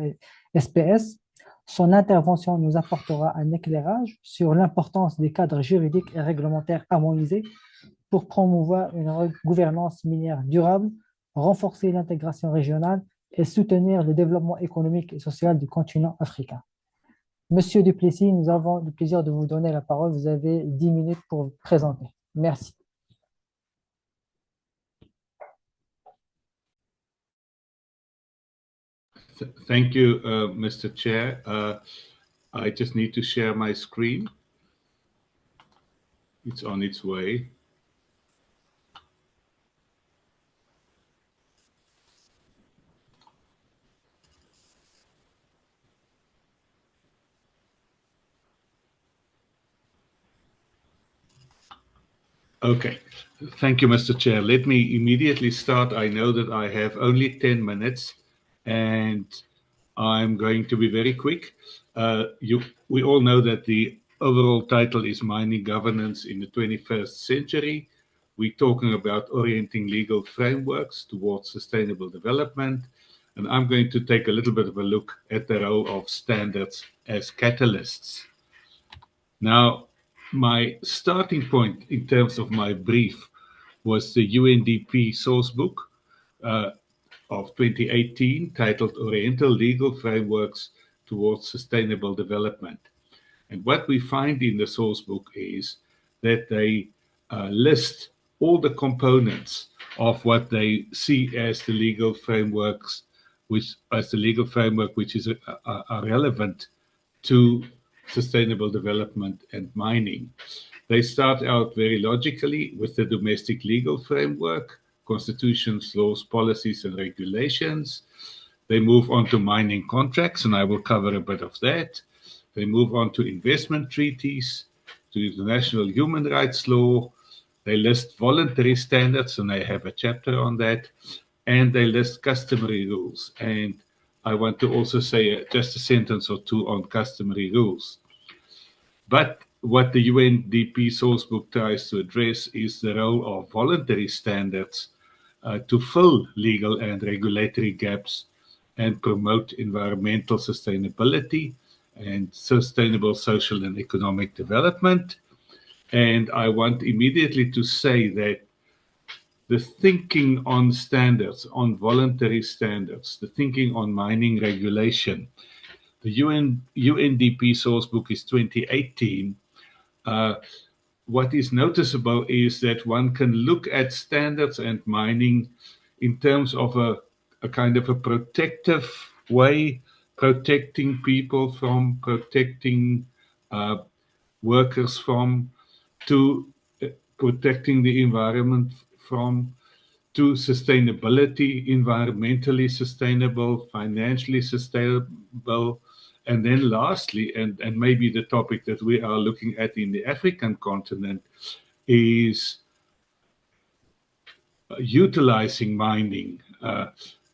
SPS. Son intervention nous apportera un éclairage sur l'importance des cadres juridiques et réglementaires harmonisés pour promouvoir une gouvernance minière durable, renforcer l'intégration régionale et soutenir le développement économique et social du continent africain. Monsieur Duplessis, nous avons le plaisir de vous donner la parole. Vous avez 10 minutes pour vous présenter. Merci. Thank you, Mr. Chair. I just need to share my screen. It's on its way. Okay. Thank you, Mr. Chair. Let me immediately start. I know that I have only 10 minutes, and I'm going to be very quick. We all know that the overall title is Mining Governance in the 21st Century. We're talking about orienting legal frameworks towards sustainable development, and I'm going to take a little bit of a look at the role of standards as catalysts. Now, my starting point in terms of my brief was the UNDP source book of 2018 titled Oriental Legal Frameworks Towards Sustainable Development. And what we find in the source book is that they list all the components of what they see as the legal frameworks, which is relevant to sustainable development and mining. They start out very logically with the domestic legal framework, constitutions, laws, policies, and regulations. They move on to mining contracts, and I will cover a bit of that. They move on to investment treaties, to international human rights law. They list voluntary standards, and I have a chapter on that. And they list customary rules. And I want to also say just a sentence or two on customary rules. But what the UNDP sourcebook tries to address is the role of voluntary standards to fill legal and regulatory gaps and promote environmental sustainability and sustainable social and economic development. And I want immediately to say that the thinking on standards, on voluntary standards, the thinking on mining regulation, the UNDP sourcebook is 2018. What is noticeable is that one can look at standards and mining in terms of a kind of a protective way, protecting people from, protecting workers from, to protecting the environment from, to sustainability, environmentally sustainable, financially sustainable, and then lastly, and maybe the topic that we are looking at in the African continent, is utilizing mining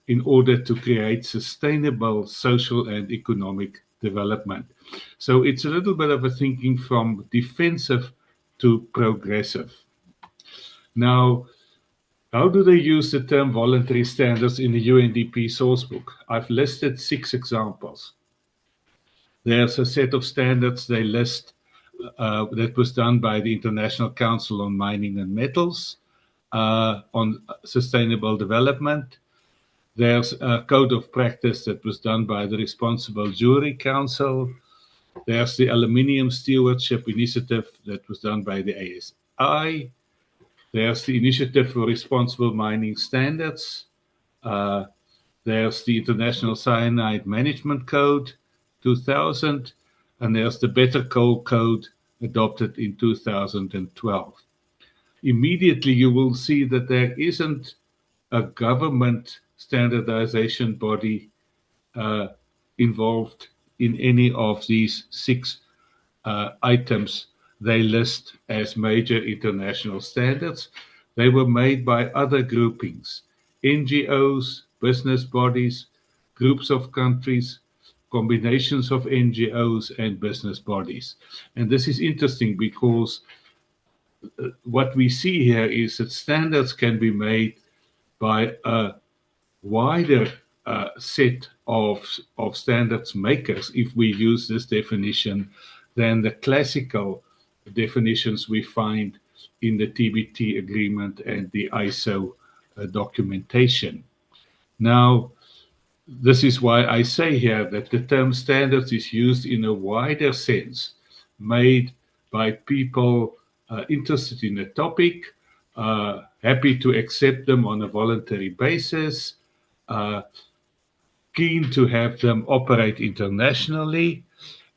in order to create sustainable social and economic development. So it's a little bit of a thinking from defensive to progressive. Now, how do they use the term voluntary standards in the UNDP sourcebook? I've listed 6 examples. There's a set of standards they list that was done by the International Council on Mining and Metals on sustainable development. There's a code of practice that was done by the Responsible Jewelry Council. There's the Aluminium Stewardship Initiative that was done by the ASI. There's the Initiative for Responsible Mining Standards. There's the International Cyanide Management Code 2000, and there's the Better Coal Code adopted in 2012. Immediately you will see that there isn't a government standardization body involved in any of these 6 items they list as major international standards. They were made by other groupings, NGOs, business bodies, groups of countries, combinations of NGOs and business bodies. And this is interesting because what we see here is that standards can be made by a wider set of standards makers, if we use this definition, than the classical definitions we find in the TBT agreement and the ISO documentation. Now, this is why I say here that the term standards is used in a wider sense, made by people interested in a topic, happy to accept them on a voluntary basis, keen to have them operate internationally,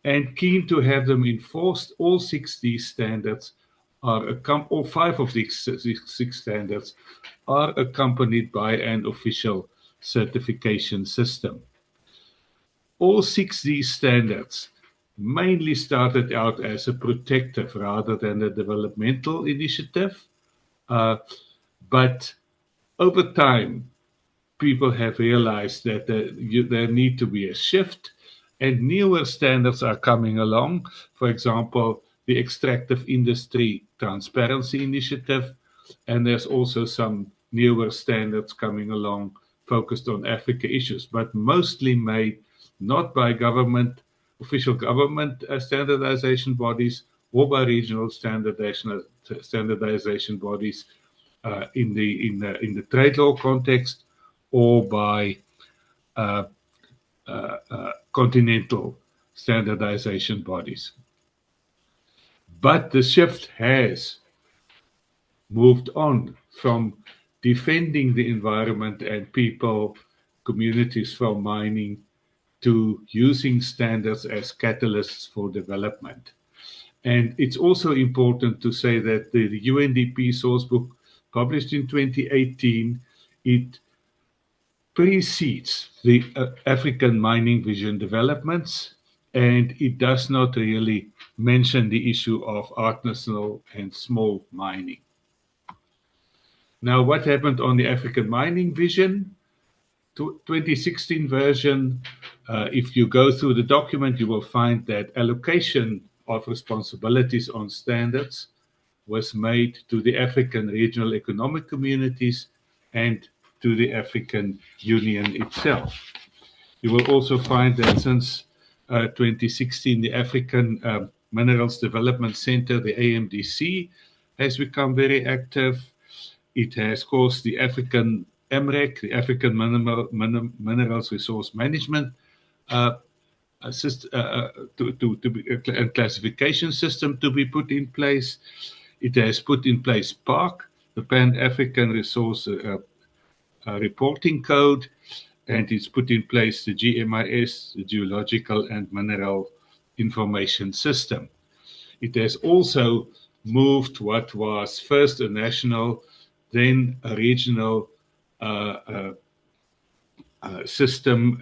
and keen to have them enforced. All 6D standards all 5 of these 6 standards are accompanied by an official certification system. All 6D standards mainly started out as a protective rather than a developmental initiative, but over time, people have realized that there need to be a shift, and newer standards are coming along. For example, the Extractive Industry Transparency Initiative, and there's also some newer standards coming along focused on Africa issues, but mostly made not by official government standardization bodies or by regional standardization bodies in the trade law context, or by continental standardization bodies. But the shift has moved on from defending the environment and people, communities from mining, to using standards as catalysts for development. And it's also important to say that the UNDP sourcebook published in 2018, it precedes the African mining vision developments, and it does not really mention the issue of artisanal and small mining. Now, what happened on the African mining vision? 2016 version, if you go through the document, you will find that allocation of responsibilities on standards was made to the African regional economic communities and to the African Union itself. You will also find that since 2016, the African Minerals Development Center, the AMDC, has become very active. It has caused the African MREC, the African Minerals Resource Management and classification system to be put in place. It has put in place PARC, the Pan-African Resource Reporting Code, and it's put in place the GMIS, the Geological and Mineral Information System. It has also moved what was first a national, then a regional system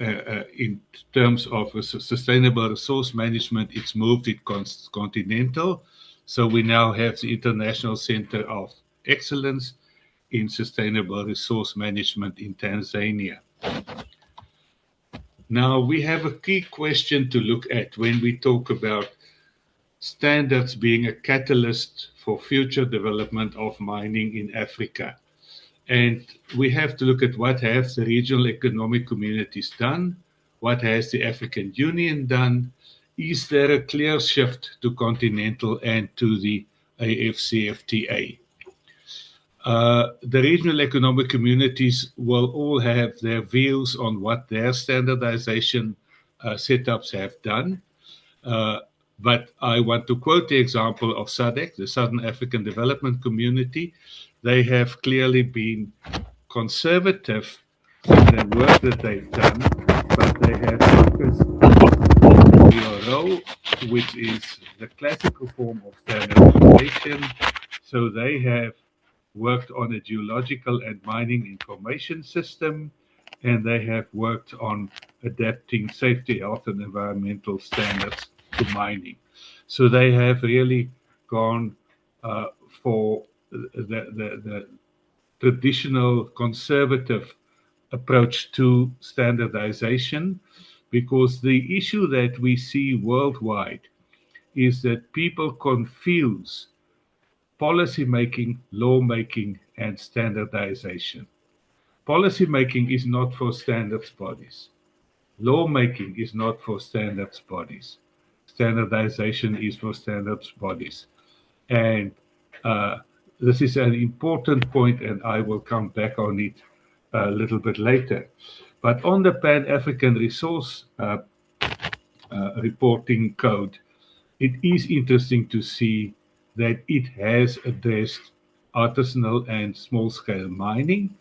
in terms of sustainable resource management. It's moved it continental. So we now have the International Center of Excellence in Sustainable Resource Management in Tanzania. Now, we have a key question to look at when we talk about standards being a catalyst for future development of mining in Africa. And we have to look at what have the regional economic communities done, what has the African Union done, is there a clear shift to continental and to the AFCFTA? The regional economic communities will all have their views on what their standardization setups have done. But I want to quote the example of SADC, the Southern African Development Community. They have clearly been conservative in the work that they've done, but they have focused on the role, which is the classical form of standardization. So they have worked on a geological and mining information system, and they have worked on adapting safety, health, and environmental standards to mining. So they have really gone for the traditional conservative approach to standardization, because the issue that we see worldwide is that people confuse policy making, law making, and standardization. Policy making is not for standards bodies. Law making is not for standards bodies. Standardization is for standards bodies. And this is an important point, and I will come back on it a little bit later. But on the Pan-African Resource Reporting Code, it is interesting to see that it has addressed artisanal and small-scale mining.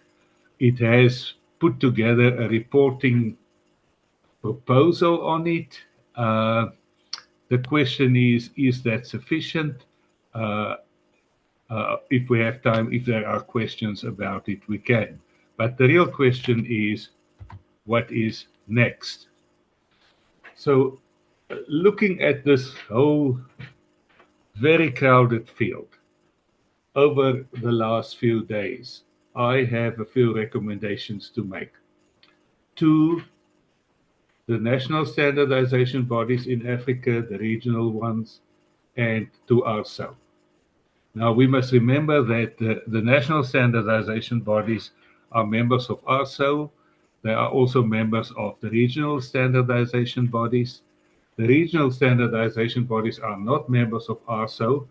It has put together a reporting proposal on it. The question is that sufficient? If we have time, if there are questions about it, we can. But the real question is, what is next? So, looking at this whole very crowded field over the last few days, I have a few recommendations to make to the national standardization bodies in Africa, the regional ones, and to ourselves. Now, we must remember that the national standardization bodies are members of ARSO. They are also members of the regional standardization bodies. The regional standardization bodies are not members of ARSO,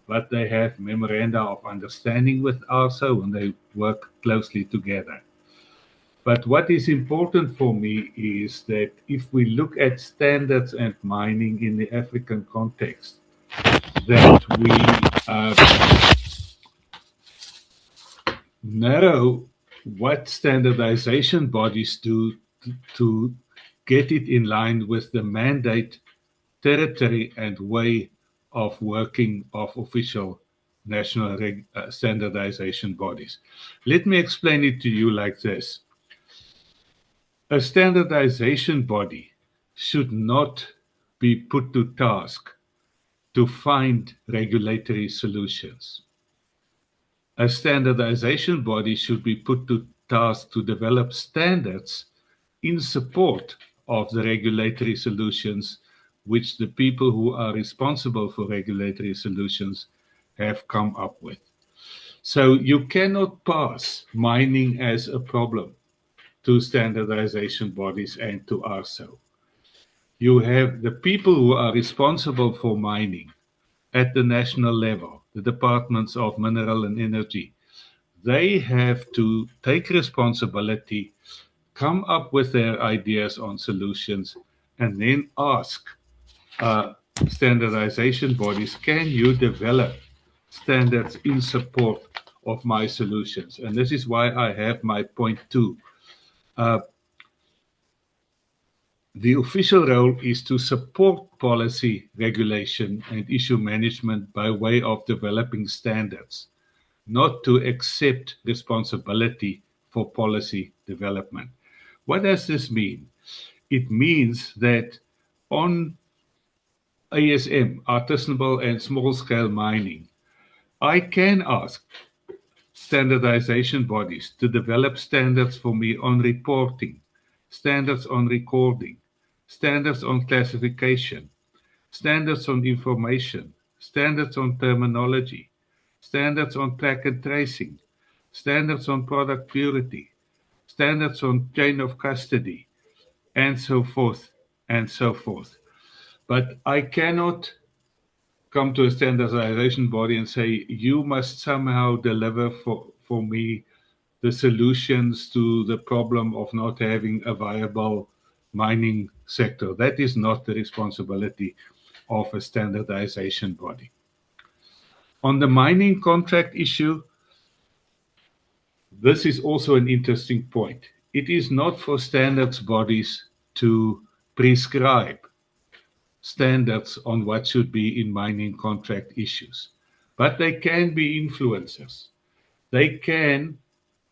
but they have memoranda of understanding with ARSO and they work closely together. But what is important for me is that if we look at standards and mining in the African context, that we narrow what standardization bodies do to get it in line with the mandate, territory, and way of working of official national standardization bodies. Let me explain it to you like this. A standardization body should not be put to task to find regulatory solutions. A standardization body should be put to task to develop standards in support of the regulatory solutions which the people who are responsible for regulatory solutions have come up with. So you cannot pass mining as a problem to standardization bodies and to ARSO. You have the people who are responsible for mining at the national level, the departments of mineral and energy. They have to take responsibility, come up with their ideas on solutions, and then ask standardization bodies, can you develop standards in support of my solutions? And this is why I have my point 2. The official role is to support policy, regulation, and issue management by way of developing standards, not to accept responsibility for policy development. What does this mean? It means that on ASM, artisanal and small-scale mining, I can ask standardization bodies to develop standards for me on reporting, standards on recording, standards on classification, standards on information, standards on terminology, standards on track and tracing, standards on product purity, standards on chain of custody, and so forth, and so forth. But I cannot come to a standardization body and say, you must somehow deliver for me the solutions to the problem of not having a viable mining sector. That is not the responsibility of a standardization body. On the mining contract issue, this is also an interesting point. It is not for standards bodies to prescribe standards on what should be in mining contract issues, but they can be influencers. They can,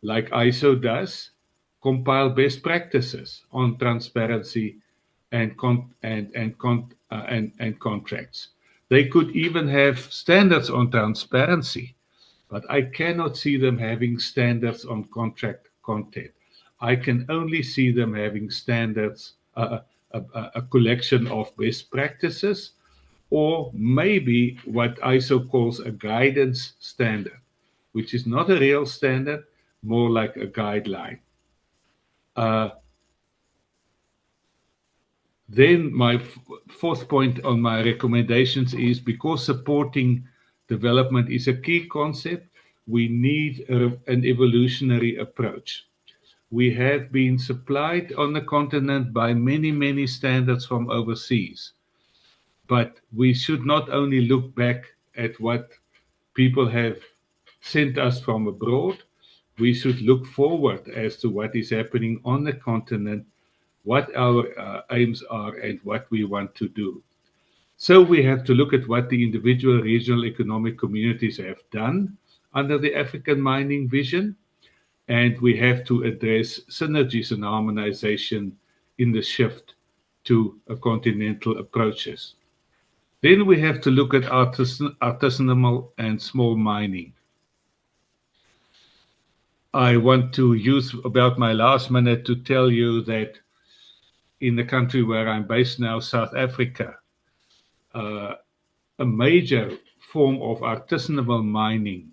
like ISO does, compile best practices on transparency and contracts. They could even have standards on transparency, but I cannot see them having standards on contract content. I can only see them having standards, a collection of best practices, or maybe what ISO calls a guidance standard, which is not a real standard, more like a guideline. Then my fourth point on my recommendations is, because supporting development is a key concept, we need an evolutionary approach. We have been supplied on the continent by many, many standards from overseas. But we should not only look back at what people have sent us from abroad, we should look forward as to what is happening on the continent, what our aims are and what we want to do. So we have to look at what the individual regional economic communities have done under the African mining vision, and we have to address synergies and harmonization in the shift to continental approaches. Then we have to look at artisanal and small mining. I want to use about my last minute to tell you that in the country where I'm based now, South Africa, a major form of artisanal mining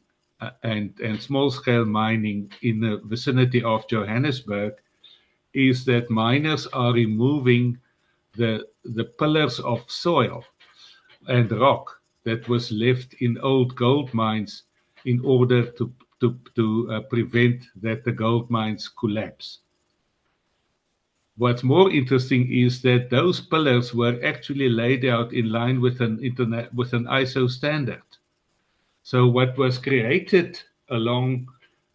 and small-scale mining in the vicinity of Johannesburg is that miners are removing the pillars of soil and rock that was left in old gold mines in order to prevent that the gold mines collapse. What's more interesting is that those pillars were actually laid out in line with an ISO standard. So what was created along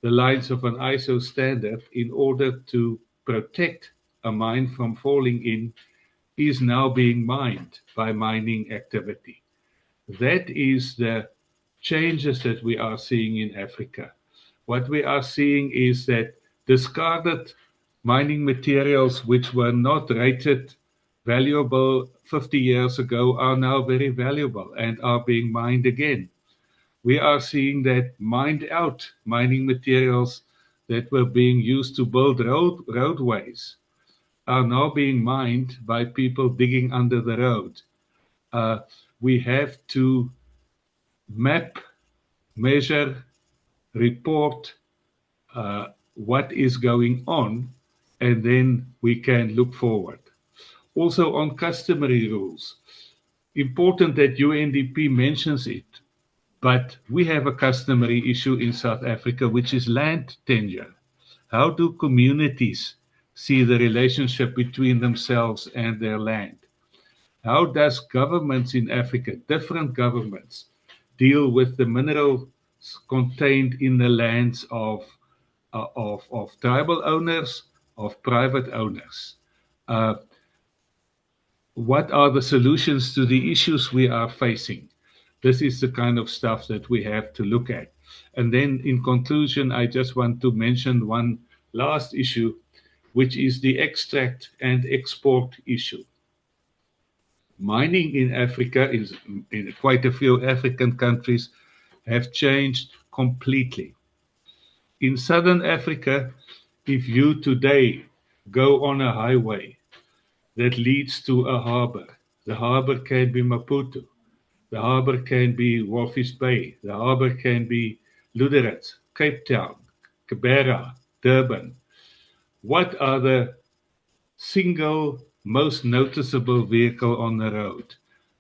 the lines of an ISO standard in order to protect a mine from falling in is now being mined by mining activity. That is the changes that we are seeing in Africa. What we are seeing is that discarded mining materials which were not rated valuable 50 years ago are now very valuable and are being mined again. We are seeing that mined out mining materials that were being used to build roadways are now being mined by people digging under the road. We have to map, measure, report what is going on, and then we can look forward. Also on customary rules, important that UNDP mentions it, but we have a customary issue in South Africa, which is land tenure. How do communities see the relationship between themselves and their land? How does governments in Africa, different governments, deal with the minerals contained in the lands of tribal owners, of private owners? What are the solutions to the issues we are facing? This is the kind of stuff that we have to look at. And then in conclusion, I just want to mention one last issue, which is the extract and export issue. Mining in Africa, in quite a few African countries, have changed completely. In Southern Africa, if you today go on a highway that leads to a harbor, the harbor can be Maputo, the harbor can be Walvis Bay, the harbor can be Lüderitz, Cape Town, Kibera, Durban. What are the single most noticeable vehicle on the road?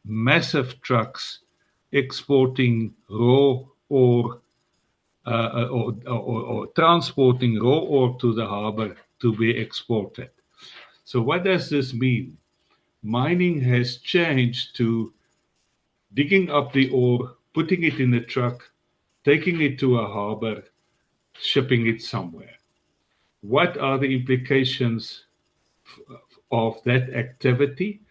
Massive trucks exporting raw ore or transporting raw ore to the harbor to be exported. So what does this mean? Mining has changed to digging up the ore, putting it in a truck, taking it to a harbor, shipping it somewhere. What are the implications of that activity?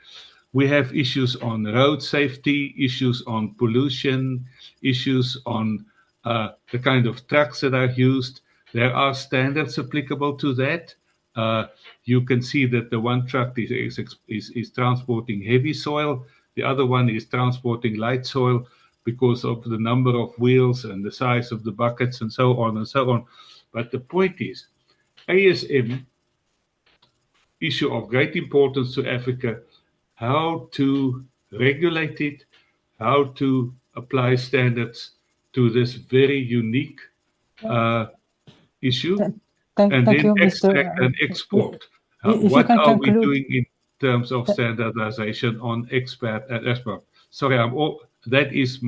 We have issues on road safety, issues on pollution, issues on the kind of trucks that are used. There are standards applicable to that. You can see that the one truck is transporting heavy soil, the other one is transporting light soil because of the number of wheels and the size of the buckets and so on and so on. But the point is, ASM, issue of great importance to Africa, how to regulate it, how to apply standards to this very unique issue, and Thank then you, extract Mr. and export. If you What can are we conclude, doing in terms of standardization on export and export? Sorry, that is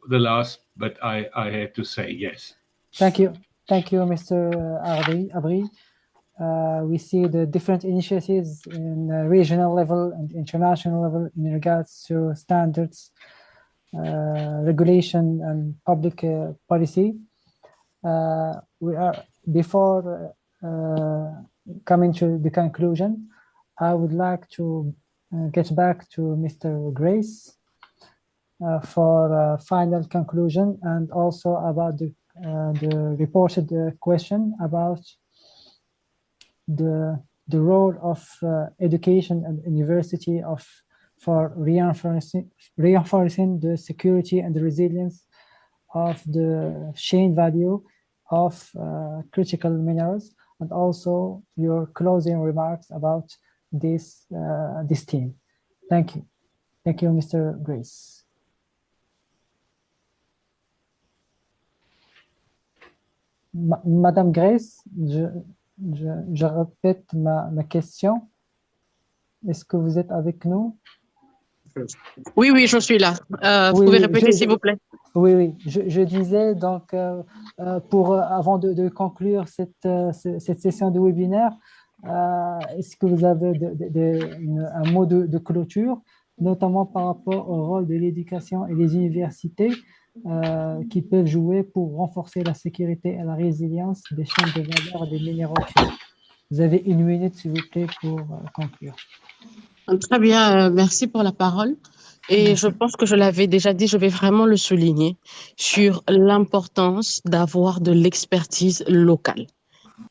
the last, but I had to say yes. thank you, Mr. Abri. We see the different initiatives in regional level and international level in regards to standards, regulation, and public policy. We are before coming to the conclusion. I would like to get back to Mr. Grace for a final conclusion, and also about the reported question about the role of education and university for reinforcing the security and the resilience of the chain value of critical minerals, and also your closing remarks about this theme. Thank you. Thank you, Mr. Grace. Madame Grace, je répète ma question. Est-ce que vous êtes avec nous? Oui, oui, je suis là. Vous Oui, pouvez oui, répéter, s'il vous plaît? Oui, oui. Je disais donc, avant de conclure cette session de webinaire, est-ce que vous avez un mot de clôture, notamment par rapport au rôle de l'éducation et des universités qui peuvent jouer pour renforcer la sécurité et la résilience des chaînes de valeur des minéraux critiques? Vous avez 1 minute, s'il vous plaît, pour conclure. Très bien, merci pour la parole. Et je pense que je l'avais déjà dit, je vais vraiment le souligner sur l'importance d'avoir de l'expertise locale.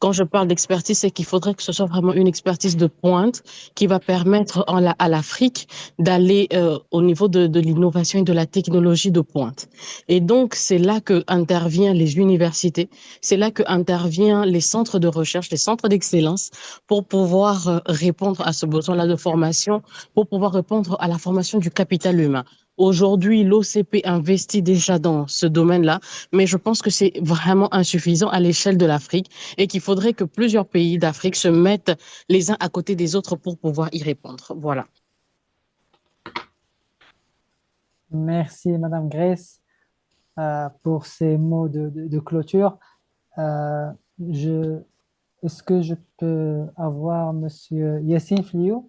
Quand je parle d'expertise, c'est qu'il faudrait que ce soit vraiment une expertise de pointe qui va permettre à l'Afrique d'aller au niveau de l'innovation et de la technologie de pointe. Et donc, c'est là que interviennent les universités, c'est là que interviennent les centres de recherche, les centres d'excellence pour pouvoir répondre à ce besoin-là de formation, pour pouvoir répondre à la formation du capital humain. Aujourd'hui, l'OCP investit déjà dans ce domaine-là, mais je pense que c'est vraiment insuffisant à l'échelle de l'Afrique et qu'il faudrait que plusieurs pays d'Afrique se mettent les uns à côté des autres pour pouvoir y répondre. Voilà. Merci, Madame Grace, pour ces mots de clôture. Est-ce que je peux avoir Monsieur Yassine Fliou?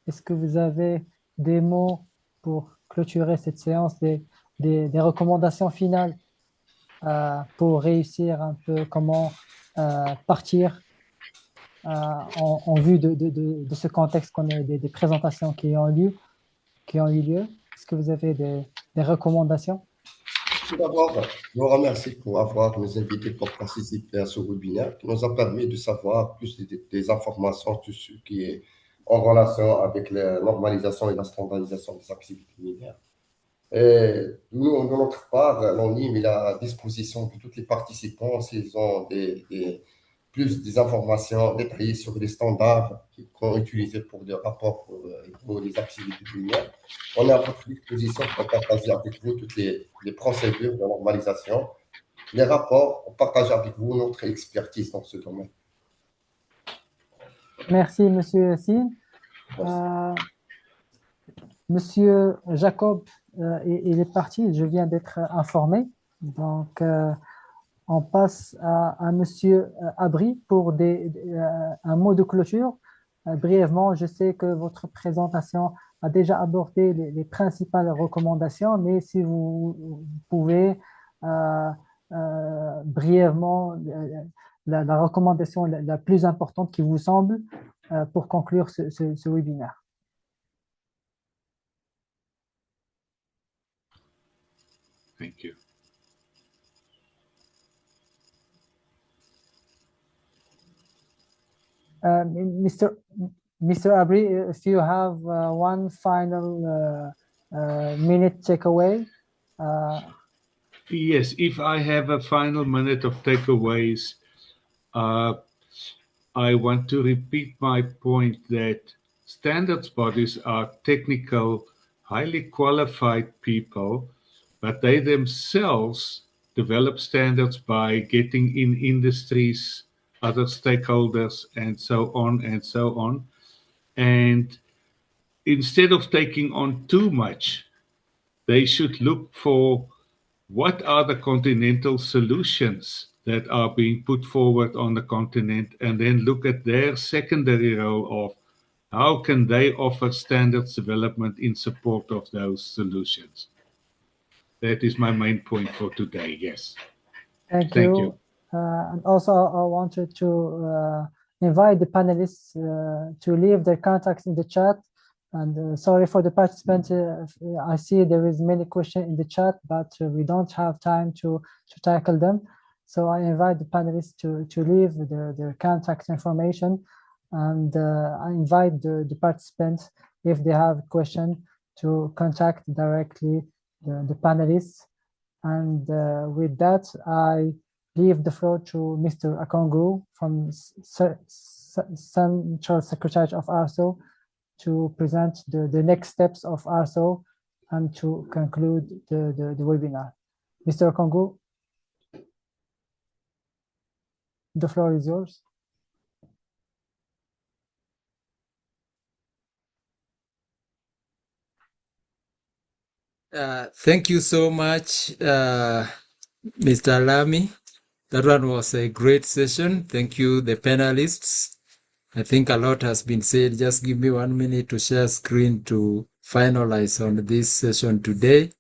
Est-ce que vous avez des mots pour clôturer cette séance, des recommandations finales pour réussir un peu comment partir en vue de ce contexte qu'on a, des présentations qui ont eu lieu? Est-ce que vous avez des recommandations? Tout d'abord, je vous remercie pour avoir nous invité pour participer à ce webinaire qui nous a permis de savoir plus des informations sur ce qui est en relation avec la normalisation et la standardisation des activités minières. Et nous, de notre part, l'ONIM est à disposition de tous les participants s'ils ont plus des informations détaillées sur les standards qu'on utilise pour des rapports pour les activités minières. On est à votre disposition pour partager avec vous toutes les procédures de normalisation, les rapports, pour partager avec vous notre expertise dans ce domaine. Merci, Monsieur Yassine. Monsieur Jacob, il est parti, je viens d'être informé. Donc, on passe à Monsieur Abri pour un mot de clôture. Brièvement, je sais que votre présentation a déjà abordé les principales recommandations, mais si vous pouvez brièvement la recommandation la plus importante qui vous semble pour conclure ce webinaire. Thank you. Mr. Abri, if you have one final minute takeaway. Yes, if I have a final minute of takeaways, I want to repeat my point that standards bodies are technical, highly qualified people, but they themselves develop standards by getting in industries, other stakeholders, and so on and so on. And instead of taking on too much, they should look for what are the continental solutions that are being put forward on the continent, and then look at their secondary role of how can they offer standards development in support of those solutions. That is my main point for today, yes. Thank you. And also, I wanted to invite the panelists to leave their contacts in the chat. And sorry for the participants. I see there is many questions in the chat, but we don't have time to tackle them. So I invite the panelists to leave their contact information, and I invite the participants, if they have a question, to contact directly the panelists. And with that, I leave the floor to Mr. Akongu from Central Secretariat of ARSO to present the next steps of ARSO and to conclude the webinar. Mr. Akongu, the floor is yours. Thank you so much, Mr. Lamy. That one was a great session. Thank you, the panelists. I think a lot has been said. Just give me 1 minute to share screen to finalize on this session today.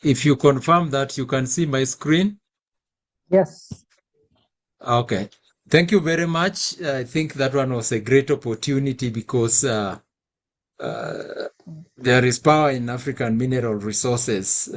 If you confirm that you can see my screen. Yes. Okay. Thank you very much. I think that one was a great opportunity because there is power in African mineral resources.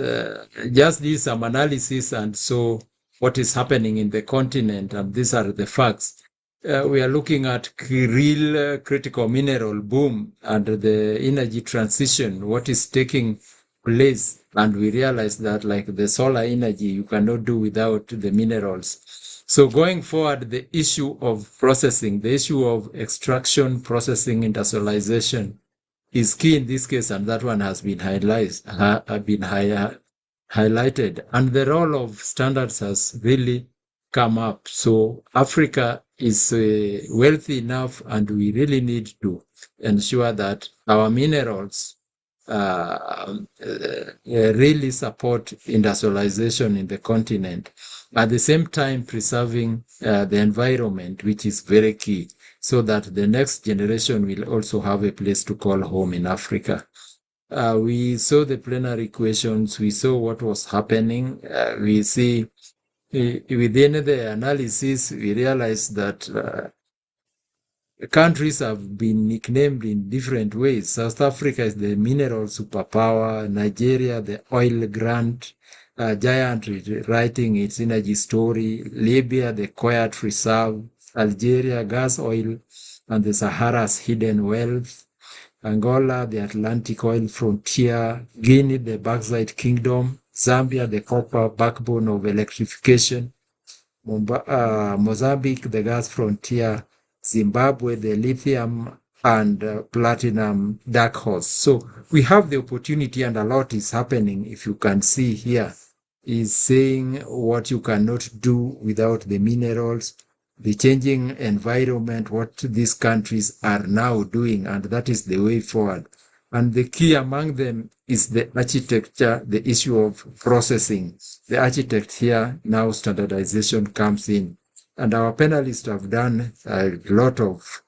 Just did some analysis and so what is happening in the continent, and these are the facts. We are looking at real critical mineral boom and the energy transition, what is taking place, and we realize that like the solar energy, you cannot do without the minerals. So going forward, the issue of processing, the issue of extraction, processing, industrialization is key in this case, and that one has been highlighted. And the role of standards has really come up. So Africa is wealthy enough, and we really need to ensure that our minerals really support industrialization in the continent. At the same time, preserving the environment, which is very key, so that the next generation will also have a place to call home in Africa. We saw the plenary questions, we saw what was happening. We see within the analysis, we realized that countries have been nicknamed in different ways. South Africa is the mineral superpower, Nigeria, the oil giant writing its energy story, Libya, the quiet reserve, Algeria, gas, oil, and the Sahara's hidden wealth, Angola, the Atlantic oil frontier, Guinea, the bauxite kingdom, Zambia, the copper backbone of electrification, Mozambique, the gas frontier, Zimbabwe, the lithium and platinum dark horse. So we have the opportunity, and a lot is happening. If you can see here, is saying what you cannot do without the minerals, the changing environment, what these countries are now doing, and that is the way forward. And the key among them is the architecture, the issue of processing. The architect here, now standardization comes in. And our panelists have done a lot of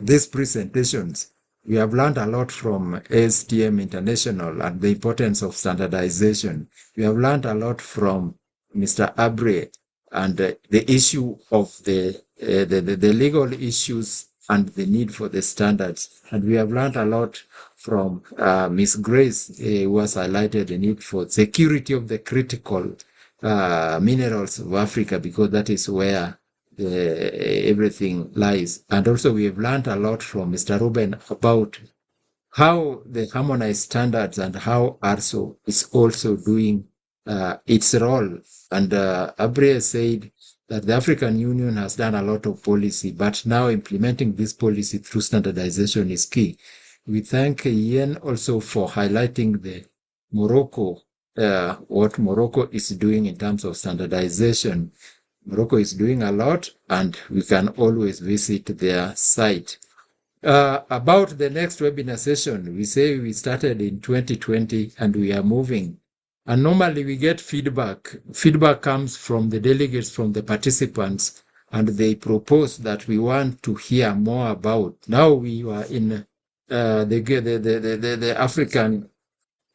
these presentations. We have learned a lot from ASTM International and the importance of standardization. We have learned a lot from Mr. Abre and the issue of the legal issues and the need for the standards. And we have learned a lot from Ms. Grace, who has highlighted the need for security of the critical minerals of Africa, because that is where everything lies. And also we have learned a lot from Mr. Ruben about how the harmonized standards and how ARSO is also doing its role. And Abre said that the African Union has done a lot of policy, but now implementing this policy through standardization is key. We thank Ian also for highlighting the Morocco, what Morocco is doing in terms of standardization. Morocco is doing a lot, and we can always visit their site. About the next webinar session, we say we started in 2020 and we are moving. And normally we get feedback. Feedback comes from the delegates, from the participants, and they propose that we want to hear more about. Now we are in the African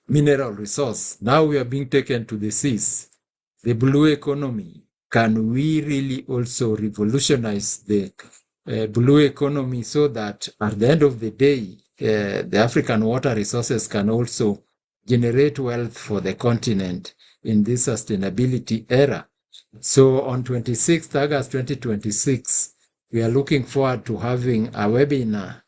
mineral resource. Now we are being taken to the seas. The blue economy. Can we really also revolutionize the blue economy so that at the end of the day, the African water resources can also generate wealth for the continent in this sustainability era? So on 26th August 2026, we are looking forward to having a webinar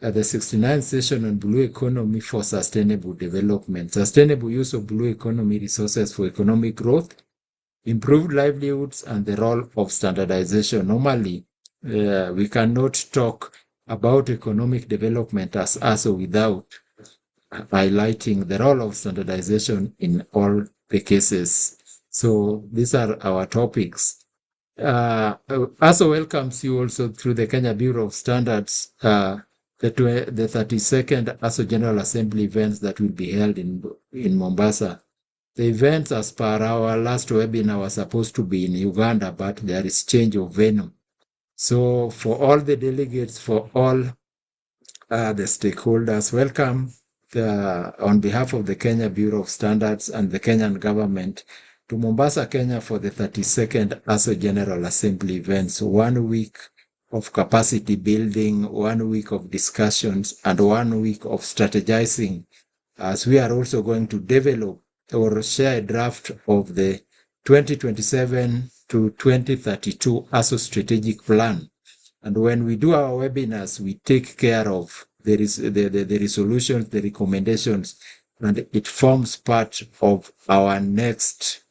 at the 69th session on blue economy for sustainable development, sustainable use of blue economy resources for economic growth, improved livelihoods, and the role of standardization. Normally, we cannot talk about economic development as ASO without highlighting the role of standardization in all the cases. So these are our topics. ASO welcomes you also through the Kenya Bureau of Standards, the 32nd ASO General Assembly events that will be held in Mombasa. The events, as per our last webinar, were supposed to be in Uganda, but there is change of venue. So for all the delegates, for all the stakeholders, welcome on behalf of the Kenya Bureau of Standards and the Kenyan government to Mombasa, Kenya for the 32nd ASO General Assembly events. 1 week of capacity building, 1 week of discussions, and 1 week of strategizing, as we are also going to develop or share a draft of the 2027 to 2032 ASO strategic plan. And when we do our webinars, we take care of the resolutions, the recommendations, and it forms part of our next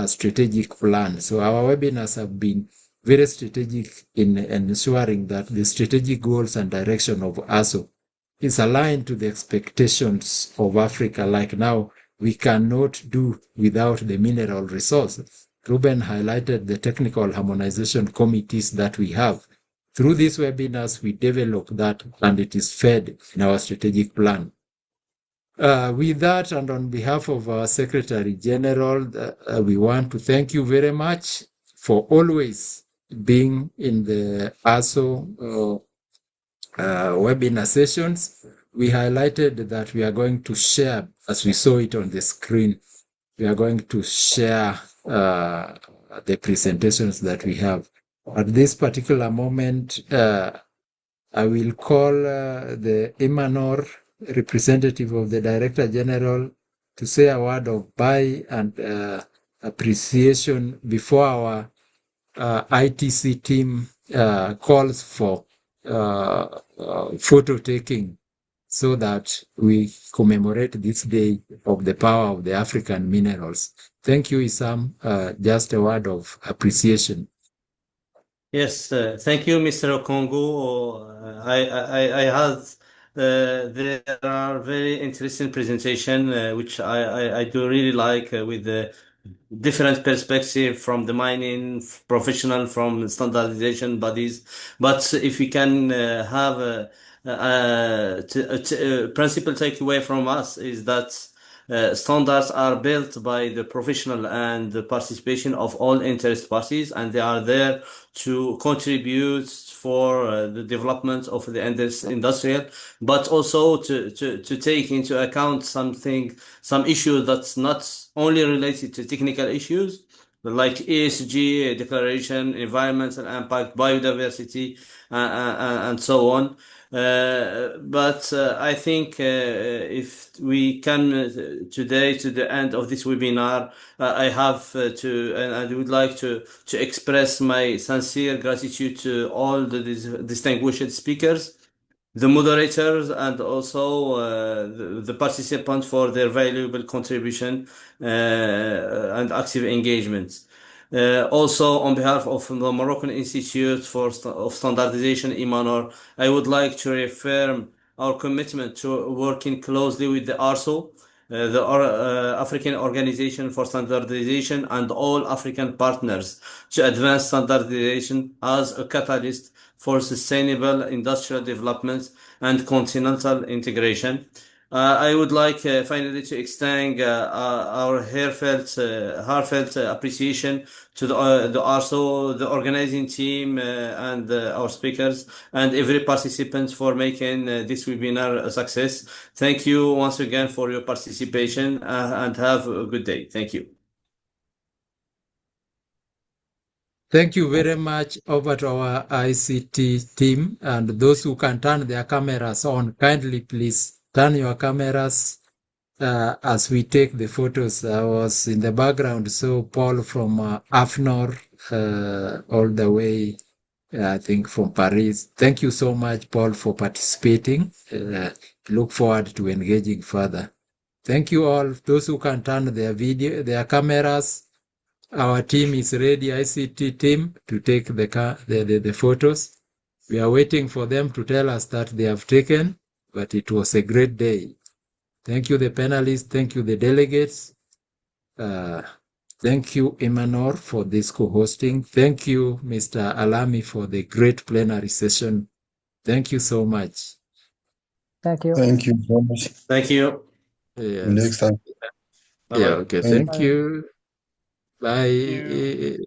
strategic plan. So our webinars have been very strategic in ensuring that the strategic goals and direction of ASO is aligned to the expectations of Africa. Like now, we cannot do without the mineral resources. Ruben highlighted the technical harmonization committees that we have. Through these webinars, we develop that, and it is fed in our strategic plan. With that, and on behalf of our Secretary General, we want to thank you very much for always being in the ASO webinar sessions. We highlighted that we are going to share, as we saw it on the screen, we are going to share the presentations that we have. At this particular moment, I will call the Imanor representative of the Director General to say a word of bye and appreciation before our ITC team calls for photo taking, so that we commemorate this day of the power of the African minerals. Thank you, Isam. Just a word of appreciation. Yes, thank you, Mr. Okongo. I had there are very interesting presentation which I do really like with the different perspective from the mining professional, from standardization bodies. But if we can have a principal takeaway from us is that standards are built by the professional and the participation of all interest parties, and they are there to contribute for the development of the industrial, but also to take into account some issue that's not only related to technical issues, like ESG declaration, environmental impact, biodiversity, and so on. But I think if we come today to the end of this webinar, I have to, and I would like to express my sincere gratitude to all the distinguished speakers, the moderators, and also the participants for their valuable contribution and active engagement. Also, on behalf of the Moroccan Institute of Standardization, Imanor, I would like to reaffirm our commitment to working closely with the ARSO, the African Organization for Standardization, and all African partners to advance standardization as a catalyst for sustainable industrial development and continental integration. I would like finally to extend our heartfelt appreciation to the also the organizing team and our speakers and every participant for making this webinar a success. Thank you once again for your participation and have a good day. Thank you. Thank you very much. Over to our ICT team and those who can turn their cameras on. Kindly, please turn your cameras as we take the photos. I was in the background, so Paul from AFNOR, all the way, I think from Paris. Thank you so much, Paul, for participating. Look forward to engaging further. Thank you all. Those who can turn their cameras. Our team is ready, ICT team, to take the photos. We are waiting for them to tell us that they have taken, but it was a great day. Thank you, the panelists. Thank you, the delegates. Thank you, Imanor, for this co-hosting. Thank you, Mr. Alami, for the great plenary session. Thank you so much. Thank you. Thank you so much. Thank you. Yes. Next time. Yeah, okay. Thank Bye. you. Bye. Thank you.